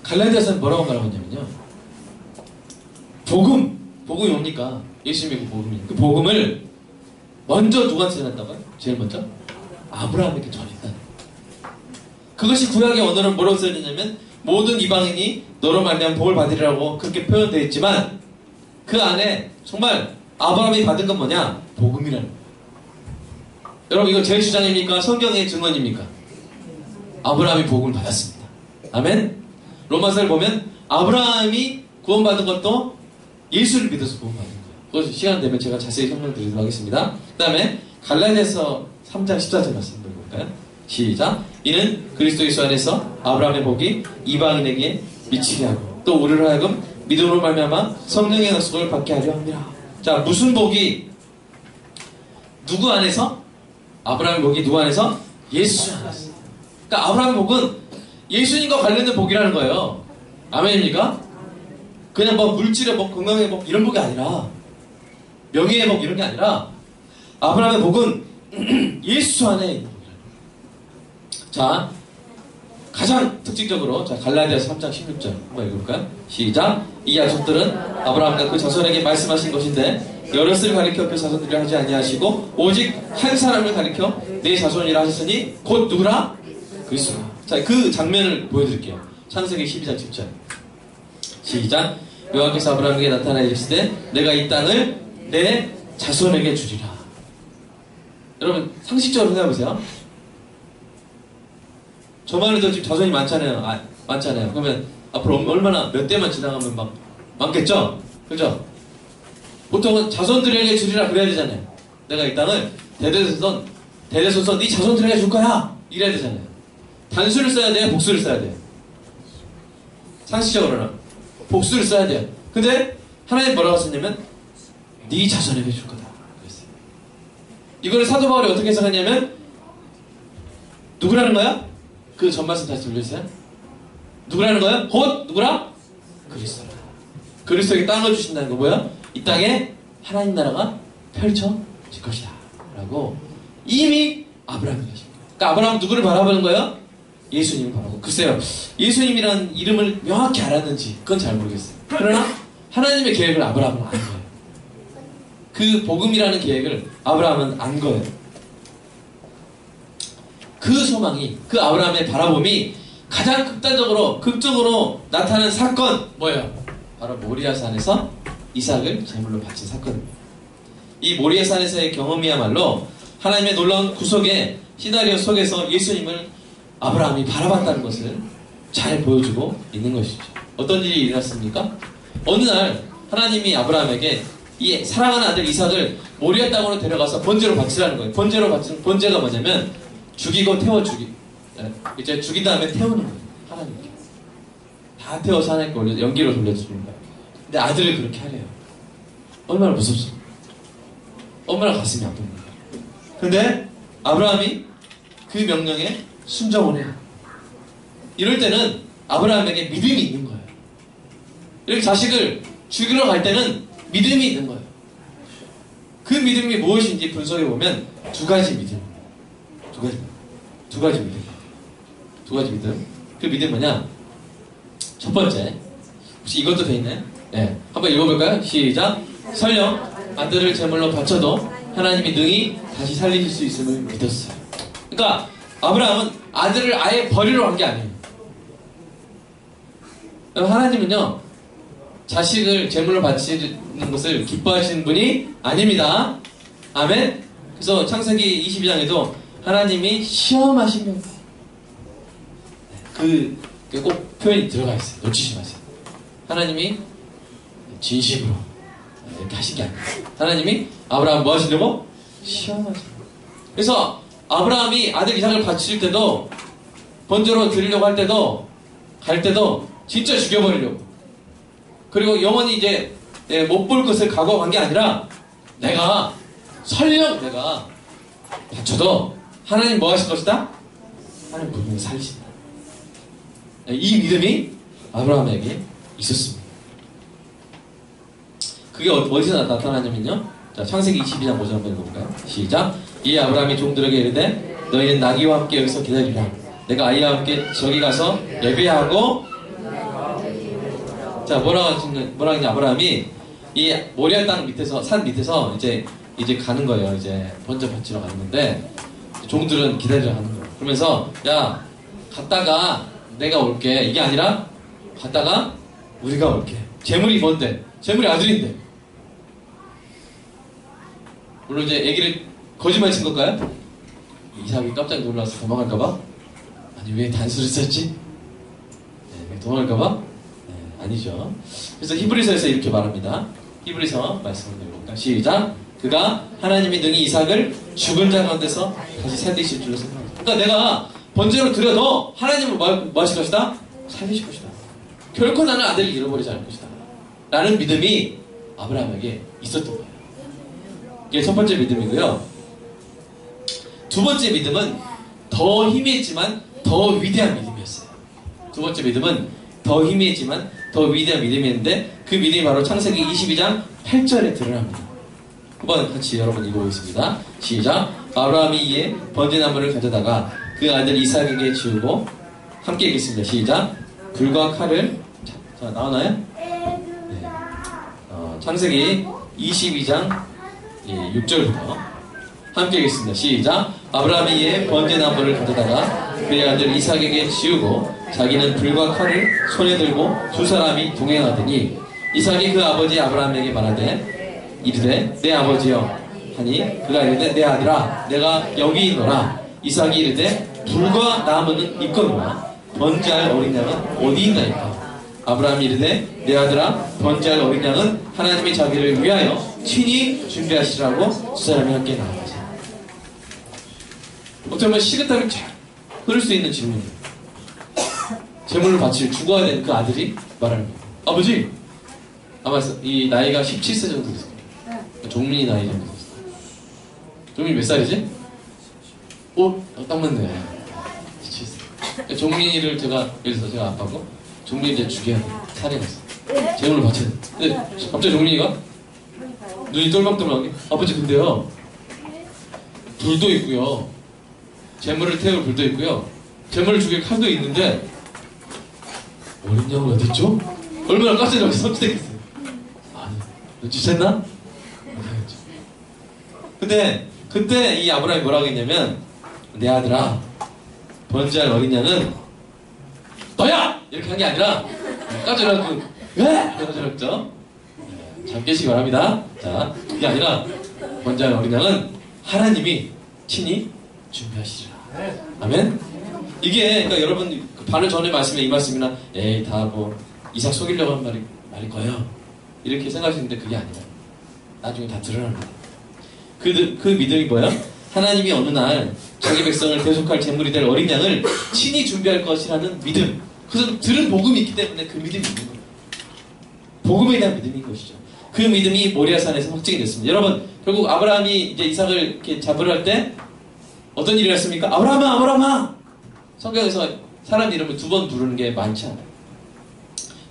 갈라디아서는 뭐라고 말하고 있냐면요, 복음이 뭡니까? 예수님의 그 복음이, 그 복음을 먼저 누구한테 전했다고요? 제일 먼저? 아브라함에게 전했다. 그것이 구약의 언어는 뭐라고 써있냐면 모든 이방인이 너로 말미암아 복을 받으리라고 그렇게 표현되어 있지만 그 안에 정말 아브라함이 받은 건 뭐냐? 복음이라는 거예요. 여러분, 이거 제 주장입니까? 성경의 증언입니까? 아브라함이 복음을 받았습니다. 아멘? 로마서를 보면 아브라함이 구원받은 것도 예수를 믿어서 구원받은 거예요. 그것도 시간 되면 제가 자세히 설명드리도록 하겠습니다. 그 다음에 갈라디아서 3장 14절 말씀 볼까요? 시작. 이는 그리스도 예수 안에서 아브라함의 복이 이방인에게 미치게 하고 또 우리를 하여금 믿음으로 말미암아 성령의 약속을 받게 하려 합니다. 자, 무슨 복이 누구 안에서? 아브라함의 복이 누구 안에서? 예수 안에서. 그러니까 아브라함의 복은 예수님과 관련된 복이라는 거예요. 아멘입니까? 그냥 뭐 물질의 복, 건강의 복 이런 복이 아니라, 명예의 복 이런 게 아니라 아브라함의 복은 예수 안에 있는 복이라는 거예요. 자, 가장 특징적으로 갈라디아서 3장 16절 한번 읽어볼까요? 시작. 이 약속들은 아브라함과 그 자손에게 말씀하신 것인데 여럿을 가리켜 그 자손들을 하지 아니하시고 오직 한 사람을 가리켜 내 자손이라 하셨으니 곧 누구라? 그리스도라. 자, 그 장면을 보여드릴게요. 창세기 12장 10절 시작. 여호와께서 아브라함에게 나타나 이르시되 때 내가 이 땅을 내 자손에게 주리라. 여러분, 상식적으로 생각해보세요. 저만 해도 지금 자손이 많잖아요. 많잖아요. 그러면 앞으로 얼마나 몇 대만 지나가면 막 많겠죠? 그죠? 보통은 자손들에게 주리라 그래야 되잖아요. 내가 이 땅을 대대손손 네 자손들에게 줄 거야 이래야 되잖아요. 단수를 써야 돼요? 복수를 써야 돼요? 상식적으로는 복수를 써야 돼요. 근데 하나님 뭐라고 썼냐면 네 자손에게 줄 거다 그랬어요. 이거를 사도 바울이 어떻게 해석하냐면 누구라는 거야? 그 전 말씀 다시 돌려주세요. 누구라는 거예요? 곧 누구라? 그리스도라. 그리스도에게 땅을 주신다는 거 뭐야? 이 땅에 하나님 나라가 펼쳐질 것이다 라고 이미 아브라함이 계신 거예요. 그러니까 아브라함은 누구를 바라보는 거예요? 예수님을 바라보고. 글쎄요, 예수님이라는 이름을 명확히 알았는지 그건 잘 모르겠어요. 그러나 하나님의 계획을 아브라함은 안 거예요. 그 복음이라는 계획을 아브라함은 안 거예요. 그 소망이, 그 아브라함의 바라봄이 가장 극적으로 나타나는 사건 뭐예요? 바로 모리아산에서 이삭을 제물로 바친 사건입니다. 이 모리아산에서의 경험이야말로 하나님의 놀라운 구속의 시나리오 속에서 예수님을 아브라함이 바라봤다는 것을 잘 보여주고 있는 것이죠. 어떤 일이 일어났습니까? 어느 날 하나님이 아브라함에게 이 사랑하는 아들 이삭을 모리아 땅으로 데려가서 번제로 바치라는 거예요. 번제가 뭐냐면 죽이고 이제 죽인 다음에 태우는 거예요. 하나님께 다 태워서 하나님께 올려 연기로 돌려주는 거예요. 근데 아들을 그렇게 하래요. 얼마나 무섭습니까? 얼마나 가슴이 아픈 거예요. 근데 아브라함이 그 명령에 순종을 해요. 이럴 때는 아브라함에게 믿음이 있는 거예요. 이렇게 자식을 죽이러 갈 때는 믿음이 있는 거예요. 그 믿음이 무엇인지 분석해 보면 두 가지 믿음입니다. 두 가지 믿음. 그 믿음 뭐냐? 첫 번째, 혹시 이것도 돼 있나요? 네, 한번 읽어볼까요? 시작. 설령 아들을 제물로 바쳐도 하나님이 능히 다시 살리실 수 있음을 믿었어요. 그러니까 아브라함은 아들을 아예 버리러 간 게 아니에요. 하나님은요, 자식을 제물로 바치는 것을 기뻐하시는 분이 아닙니다. 아멘. 그래서 창세기 22장에도 하나님이 시험하시면 꼭 표현이 들어가 있어요. 놓치지 마세요. 하나님이 진심으로 이렇게 하신 게 아니에요. 하나님이 아브라함 뭐 하시려고? 시험하시려고. 그래서 아브라함이 아들 이삭을 바칠 때도, 번제로 드리려고 갈 때도 진짜 죽여버리려고. 그리고 영원히 이제 못 볼 것을 각오한 게 아니라 설령 내가 바쳐도 하나님 뭐 하실 것이다? 하나님 분명히 살리신다. 이 믿음이 아브라함에게 있었습니다. 그게 어디서 나타나냐면요. 자, 창세기 22장 5절 한번 읽어볼까요? 시작. 이에 아브라함이 종들에게 이르되 너희는 나귀와 함께 여기서 기다리라. 내가 아이와 함께 저기 가서 예배하고. 자, 뭐라고 하냐, 아브라함이 이 모리아 땅 밑에서, 산 밑에서 이제 가는 거예요. 이제 번제 바치러 가는 건데 종들은 기다리러 가는 거예요. 그러면서 야, 갔다가 내가 올게. 이게 아니라 갔다가 우리가 올게. 재물이 뭔데? 재물이 아들인데. 물론 이제 애기를 거짓말 친 걸까요? 이삭이 깜짝 놀라서 도망갈까봐? 아니, 왜 단수를 썼지? 네, 왜 도망갈까봐? 네, 아니죠. 그래서 히브리서에서 이렇게 말합니다. 히브리서 말씀을 읽어볼까? 시작. 그가 하나님이 능히 이삭을 죽은 자 가운데서 다시 살리실 줄로 생각합니다. 그러니까 내가 번제로 드려도 하나님은 뭐 하실 것이다? 살리실 것이다. 결코 나는 아들을 잃어버리지 않을 것이다. 라는 믿음이 아브라함에게 있었던 거예요. 이게 첫 번째 믿음이고요. 두 번째 믿음은 더 희미했지만 더 위대한 믿음이었어요. 두 번째 믿음은 더 희미했지만 더 위대한 믿음이었는데 그 믿음이 바로 창세기 22장 8절에 드러납니다. 한번 같이 여러분 읽어보겠습니다. 시작. 아브라함이 이에 번제나무를 가져다가 그 아들 이삭에게 지우고 함께 읽겠습니다. 시작. 불과 칼을. 자, 나오나요? 네. 창세기 22장 6절부터 함께 읽겠습니다. 시작. 아브라함이 이에 번제나무를 가져다가 그의 아들 이삭에게 지우고 자기는 불과 칼을 손에 들고 두 사람이 동행하더니 이삭이 그 아버지 아브라함에게 말하되 이르되 내 아버지여 하니 그가 이르되 내 아들아 내가 여기 있노라. 이삭이 이르되 불과 나무는 있거니와 번제할 어린 양은 어디 있나이까. 아브라함이 이르되 내 아들아 번제할 어린 양은 하나님이 자기를 위하여 친히 준비하시라고 두 사람이 함께 나아가자. 어떻게 보면 시그타를 쫙 흐를 수 있는 질문이에요. 제물을 바칠 죽어야 되는 그 아들이 말하는 거예요. 아버지, 아마 이 나이가 17세 정도 됐어요. 종민이 나이 정도 됐어요. 종민이 몇 살이지? 딱 맞네. 17세. 종민이를 제가, 예를 들어서 제가 아빠고, 종민이 이제 죽여야 돼. 살해가서. 재물을 바쳐야 돼. 근데 갑자기 종민이가 눈이 똘망똘망하게, 아버지 근데요, 불도 있고요. 재물을 태울 불도 있고요. 재물을 죽일 칼도 있는데, 어린 양은 어딨죠? 얼마나 깜짝 놀라서 섬찟했어요. 아니, 눈치챘나? 못하겠죠. 근데 그때 이 아브라함이 뭐라고 했냐면, 내 아들아, 번제할 어린 양은 너야! 이렇게 한 게 아니라 깜짝 놀라고 왜? 깜짝 놀랐죠? 잘 깨시기 바랍니다. 자, 그게 아니라 번제할 어린 양은 하나님이 친히 준비하시리라. 아멘? 이게 그러니까 여러분 그 바로 전에 말씀에 이 말씀이나 에이 다 뭐 이삭 속이려고 한 말일 거예요. 이렇게 생각하시는데 그게 아니라 나중에 다 드러납니다. 그 믿음이 뭐야? 하나님이 어느 날 자기 백성을 대속할 제물이 될 어린 양을 친히 준비할 것이라는 믿음. 그래서 들은 복음이 있기 때문에 그 믿음이 있는 거예요. 복음에 대한 믿음인 것이죠. 그 믿음이 모리아산에서 확증이 됐습니다. 여러분, 결국 아브라함이 이제 이삭을 이렇게 잡으러 할 때 어떤 일을 했습니까? 아브라함아, 아브라함아! 성경에서 사람 이름을 2번 부르는 게 많지 않아요.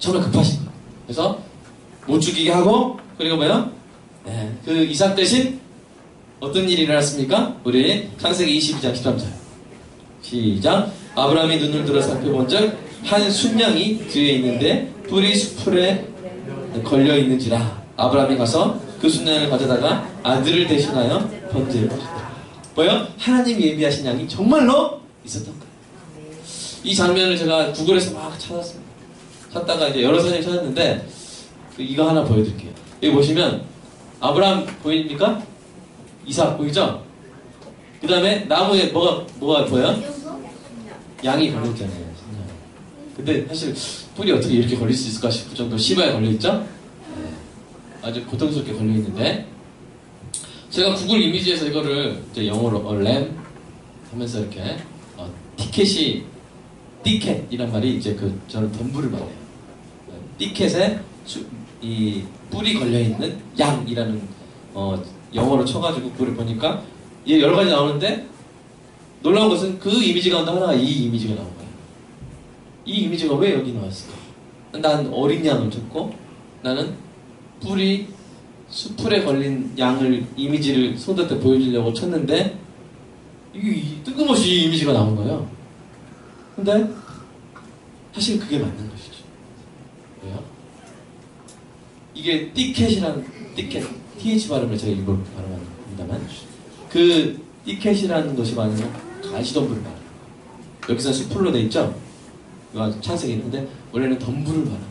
처음에 급하신 거예요. 그래서 못 죽이게 하고, 그리고 뭐요? 네, 그 이삭 대신 어떤 일이 일어났습니까? 우리 창세기 22장 13절. 시작. 아브라함이 눈을 들어 살펴본즉 한 순양이 뒤에 있는데 뿔이 수풀에 걸려 있는지라. 아브라함이 가서 그 순양을 가져다가 아들을 대신하여 번제를 드렸다. 뭐요? 하나님이 예비하신 양이 정말로 있었던 거예요. 이 장면을 제가 구글에서 막 찾았습니다. 찾다가 이제 여러 사진을 찾았는데 이거 하나 보여드릴게요. 여기 보시면 아브라함 보입니까? 이삭 보이죠? 그 다음에 나무에 뭐가 보여요? 양이 걸려있잖아요. 근데 사실 뿔이 어떻게 이렇게 걸릴 수 있을까 싶을 정도로 심하게 걸려있죠? 네. 아주 고통스럽게 걸려있는데 제가 구글 이미지에서 이거를 이제 영어로 램 하면서 이렇게 티켓이란 말이 이제 저는 덤불을 말해요. 티켓에 이 뿔이 걸려있는 양이라는 영어로 쳐가지고 그걸 보니까 여러 가지 나오는데 놀라운 것은 그 이미지 가운데 하나가 이 이미지가 나온 거예요. 이 이미지가 왜 여기 나왔을까? 난 어린 양을 쳤고 나는 뿔이 수풀에 걸린 양을 이미지를 손들때 보여주려고 쳤는데 뜬금없이 이 이미지가 나온 거예요. 근데 사실 그게 맞는 것이죠. 왜요? 이게 티켓이라는 티켓 TH 발음을 제가 일부러 발음합니다만 그 티켓이라는 것이 말하는 가시덤불을 말해요. 여기서 수풀로 돼 있죠? 창세기 있는데 원래는 덤불을 말해요.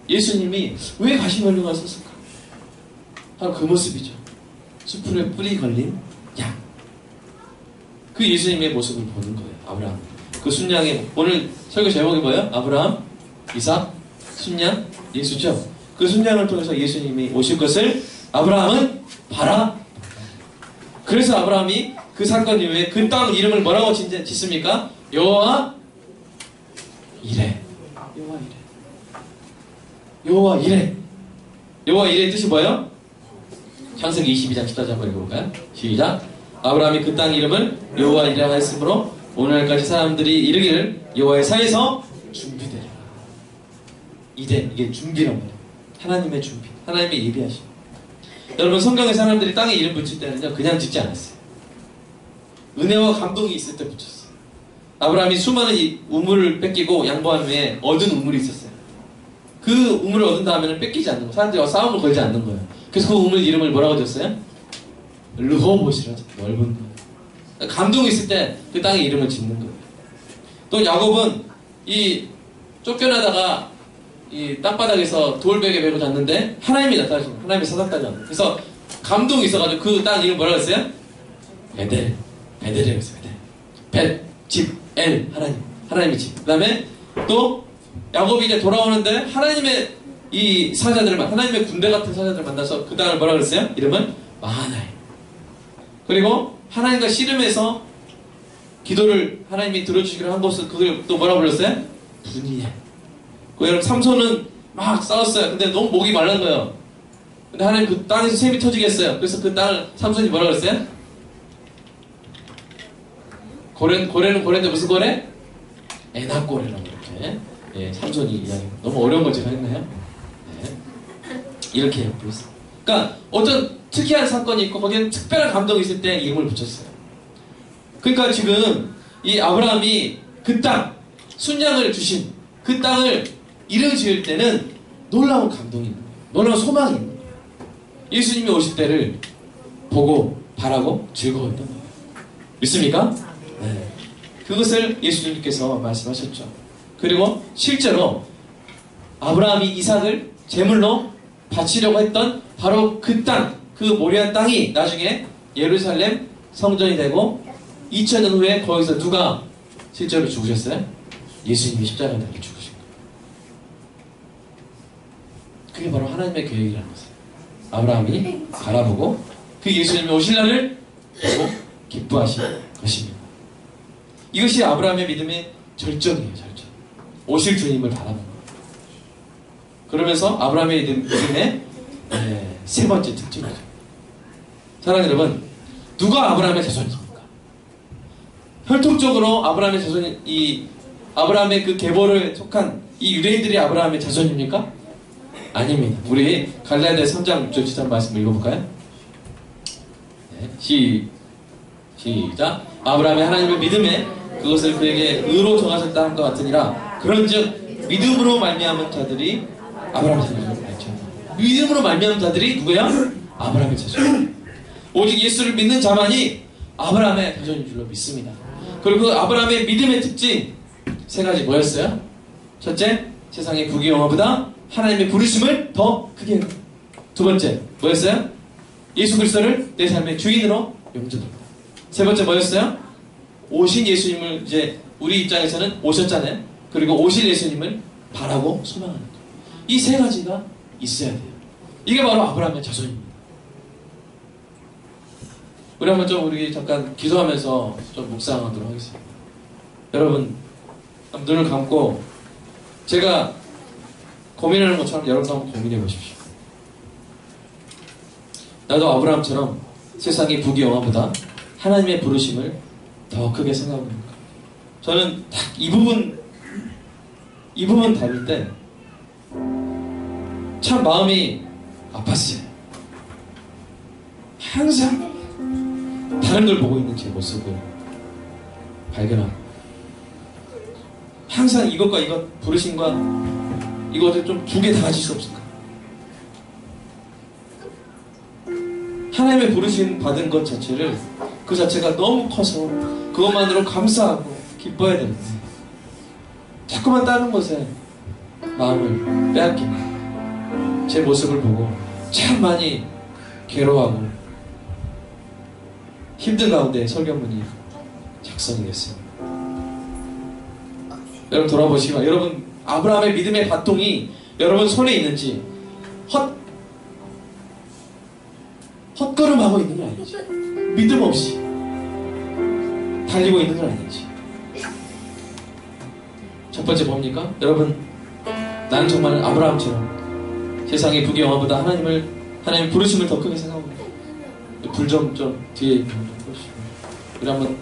예수님이 왜 가시면류관을 썼을까? 바로 그 모습이죠. 수풀에 뿔이 걸린 양. 그 예수님의 모습을 보는 거예요. 아브라함. 그 순양의 오늘 설교 제목이 뭐예요? 아브라함, 이삭, 순양, 예수죠. 그 순양을 통해서 예수님이 오실 것을 아브라함은 바라. 그래서 아브라함이 그 사건 이후에 그 땅 이름을 뭐라고 짓습니까? 여호와 이레. 여호와 이레. 여호와 이레. 여호와 이레의 뜻이 뭐예요? 창세기 22장 14절 한번 읽어볼까요? 시작. 아브라함이 그 땅 이름을 여호와 이레라 했으므로 오늘날까지 사람들이 이르기를 여호와의 사에서 준비되라. 이레, 이게 준비란 말이에요. 하나님의 준비, 하나님의 예비하심. 여러분, 성경의 사람들이 땅에 이름 붙일 때는요 그냥 짓지 않았어요. 은혜와 감동이 있을 때 붙였어요. 아브라함이 수많은 우물을 뺏기고 양보한 후에 얻은 우물이 있었어요. 그 우물을 얻은 다음에는 뺏기지 않는 거예요. 사람들과 싸움을 걸지 않는 거예요. 그래서 그 우물 이름을 뭐라고 줬어요? 르호봇이라죠. 넓은 거. 감동이 있을 때 그 땅에 이름을 짓는 거예요. 또 야곱은 이 쫓겨나다가 이 땅바닥에서 돌베개 베고 잤는데 하나님이 나타나신 거예요. 하나님이 사닥다죠. 그래서 감동이 있어가지고 그 땅 이름 뭐라고 했어요? 베델. 베델이라고 했어요. 베델. 집, 엘, 하나님의 집. 그 다음에 또 야곱이 이제 돌아오는데 하나님의 이 사자들을 하나님의 군대 같은 사자들을 만나서 그 땅을 뭐라 그랬어요? 이름은 마하나임. 그리고 하나님과 씨름해서 기도를 하나님이 들어주시기로 한 것을 그걸 또 뭐라 불렀어요? 분이엘. 그 여러분 삼손은 막 싸웠어요. 근데 너무 목이 말란 거예요. 근데 하나님 그 땅에서 샘이 터지게 했어요. 그래서 그 땅을 삼손이 뭐라 그랬어요? 고래는 고래인데 무슨 고래? 에나꼴이라고 이렇게 예, 삼손이 이야기. 너무 어려운 걸 제가 했나요? 네. 이렇게 불렀어요. 그러니까 어떤 특이한 사건이 있고 거기에 특별한 감동이 있을 때 이름을 붙였어요. 그러니까 지금 이 아브라함이 그 땅, 순양을 주신 그 땅을 이름 지을 때는 놀라운 감동이 있는 거예요. 놀라운 소망이 있는 거예요. 예수님이 오실 때를 보고 바라고 즐거워했던 거예요. 믿습니까? 네. 그것을 예수님께서 말씀하셨죠. 그리고 실제로 아브라함이 이삭을 제물로 바치려고 했던 바로 그 땅, 그 모리아 땅이 나중에 예루살렘 성전이 되고 2000년 후에 거기서 누가 실제로 죽으셨어요? 예수님이 십자가에 달려 죽으신 거예요. 그게 바로 하나님의 계획이라는 것이에요. 아브라함이 바라보고 그 예수님이 오실 날을 보고 기뻐하신 것입니다. 이것이 아브라함의 믿음의 절정이에요. 절정. 오실 주님을 바라보는 거예요. 그러면서 아브라함의 믿음의 세 번째 특징이죠. 사랑하는 여러분, 누가 아브라함의 자손입니까? 혈통적으로 아브라함의 자손이 이 아브라함의 그 계보를 속한 이 유대인들이 아브라함의 자손입니까? 아닙니다. 우리 갈라디아 3장 6절 7절 말씀 읽어볼까요? 네, 시작. 아브라함의 하나님을 믿음에 그것을 그에게 의로 정하셨다 함과 같으니라. 그런즉 믿음으로 말미암은 자들이 아브라함의 자손이라고 했죠. 믿음으로 말미암은 자들이 누구야? 아브라함의 자손. 오직 예수를 믿는 자만이 아브라함의 자손인 줄로 믿습니다. 그리고 그 아브라함의 믿음의 특징 세 가지 뭐였어요? 첫째, 세상의 부귀영화보다 하나님의 부르심을 더 크게 해요. 두 번째, 뭐였어요? 예수 그리스도를 내 삶의 주인으로 영접한다. 세 번째 뭐였어요? 오신 예수님을 이제 우리 입장에서는 오셨잖아요. 그리고 오실 예수님을 바라고 소망하는 것. 이 세 가지가 있어야 돼요. 이게 바로 아브라함의 자손입니다. 우리 한번 우리 잠깐 기도하면서 좀 묵상하도록 하겠습니다. 여러분, 눈을 감고 제가 고민하는 것처럼 여러분도 한번 고민해 보십시오. 나도 아브라함처럼 세상의 부귀영화보다 하나님의 부르심을 더 크게 생각하고 있는 거예요. 저는 딱 이 부분 다룰 때 참 마음이 아팠어요. 항상 다른 걸 보고 있는 제 모습을 발견하고 항상 이것과 이것 부르심과 이것을 좀 두 개 다 가질 수 없을까? 하나님의 부르심 받은 것 자체를 그 자체가 너무 커서 그것만으로 감사하고 기뻐해야 되는데 자꾸만 다른 것에 마음을 빼앗기는 제 모습을 보고 참 많이 괴로워하고 힘든 가운데 설교문이 작성이 됐어요. 여러분 돌아보시면 여러분 아브라함의 믿음의 바통이 여러분 손에 있는지 헛걸음하고 있는 건 아닌지 믿음 없이 달리고 있는 건 아닌지. 첫 번째 뭡니까? 여러분 나는 정말 아브라함처럼 세상의 부귀영화보다 하나님의 부르심을 더 크게 생각합니다. 불 좀 뒤에 있는 좀 보시고 우리 한번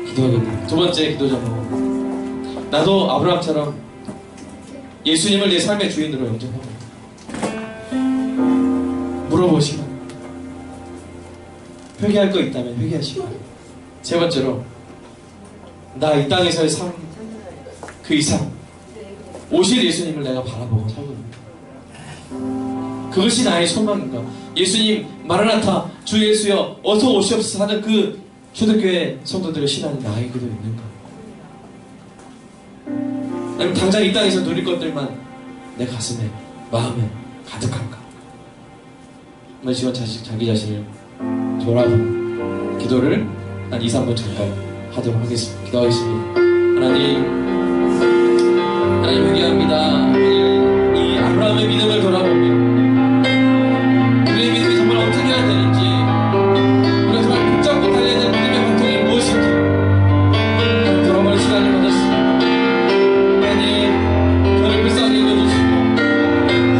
기도하겠습니다. 두 번째 기도 제목, 나도 아브라함처럼 예수님을 내 삶의 주인으로 영접합니다. 물어보시면 회개할 거 있다면 회개하시고, 세 번째로 나 이 땅에서의 삶 그 이상 오실 예수님을 내가 바라보고 살거든요. 그것이 나의 소망인가? 예수님 마라나타 주 예수여 어서 오시옵소서 하는 그 초대교회 성도들의 신앙이 나에게도 있는가? 아니면 당장 이 땅에서 누릴 것들만 내 가슴에 마음에 가득한가? 한번 지금 자기 자신을 돌아보는 기도를 한 2, 3분 잠깐 하도록 하겠습니다. 기도하겠습니다. 하나님 회개합니다. 이 아브라함의 믿음을 돌아보며 우리의 믿음이 정말 어떻게 해야 되는지, 우리가 정말 붙잡고 달려야 될 믿음의 바통이 무엇인지 돌아보는 시간을 가졌습니다. 하나님 저를 불쌍히 여겨주시고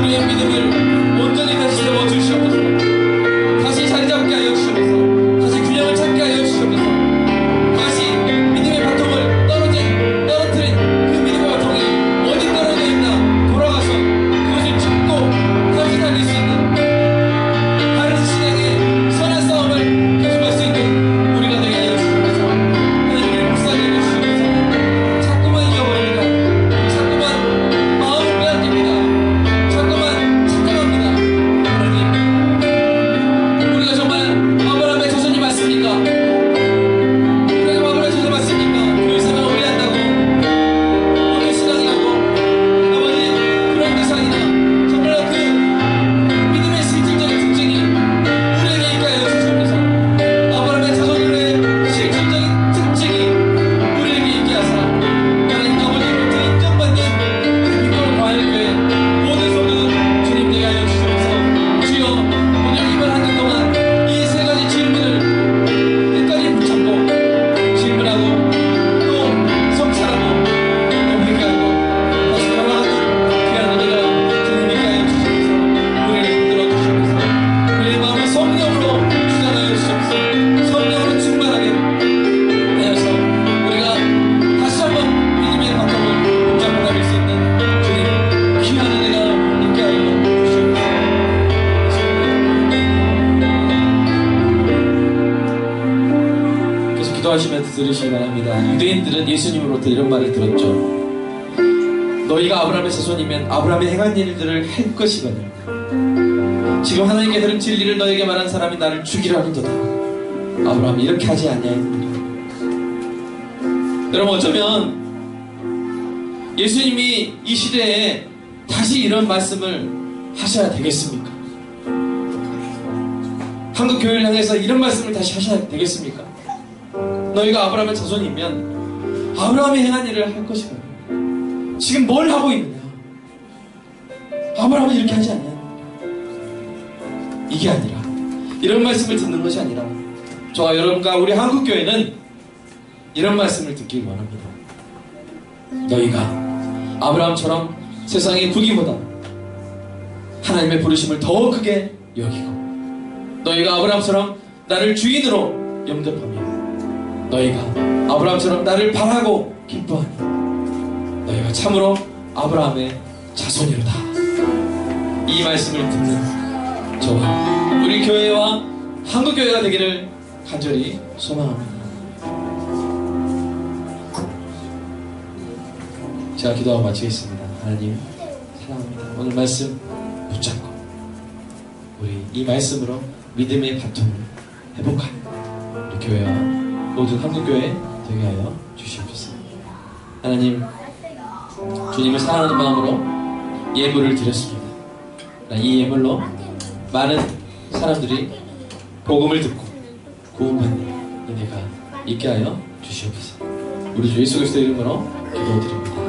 우리의 믿음을 온전히 다시 세워주시옵소서. 다시 자리 잡게 하여 주시옵소서. 다시 균형을 찾게 하여 주시옵소서. 다시 믿음의 바통을 떨어진 들으시기 바랍니다. 유대인들은 예수님으로부터 이런 말을 들었죠. 너희가 아브라함의 자손이면 아브라함이 행한 일들을 할 것이거늘 지금 하나님께 들은 진리를 너에게 말한 사람이 나를 죽이려 하는도다. 아브라함이 이렇게 하지 않냐입니다. 여러분, 어쩌면 예수님이 이 시대에 다시 이런 말씀을 하셔야 되겠습니까? 한국 교회를 향해서 이런 말씀을 다시 하셔야 되겠습니까? 너희가 아브라함의 자손이면 아브라함이 행한 일을 할 것이거든. 지금 뭘 하고 있느냐? 아브라함은 이렇게 하지 않냐? 이게 아니라, 이런 말씀을 듣는 것이 아니라, 저와 여러분과 우리 한국 교회는 이런 말씀을 듣길 원합니다. 너희가 아브라함처럼 세상의 부귀보다 하나님의 부르심을 더 크게 여기고, 너희가 아브라함처럼 나를 주인으로 영접하며, 너희가 아브라함처럼 나를 바라고 기뻐하니 너희가 참으로 아브라함의 자손이로다. 이 말씀을 듣는 저와 우리 교회와 한국교회가 되기를 간절히 소망합니다. 제가 기도하고 마치겠습니다. 하나님 사랑합니다. 오늘 말씀 붙잡고 우리 이 말씀으로 믿음의 바통을 회복하는 우리 교회와 모든 한국교회 되게 하여 주시옵소서. 하나님, 주님을 사랑하는 마음으로 예물을 드렸습니다. 이 예물로 많은 사람들이 복음을 듣고 구원받는 은혜가 있게 하여 주시옵소서. 우리 주 예수 그리스도의 이름으로 기도드립니다.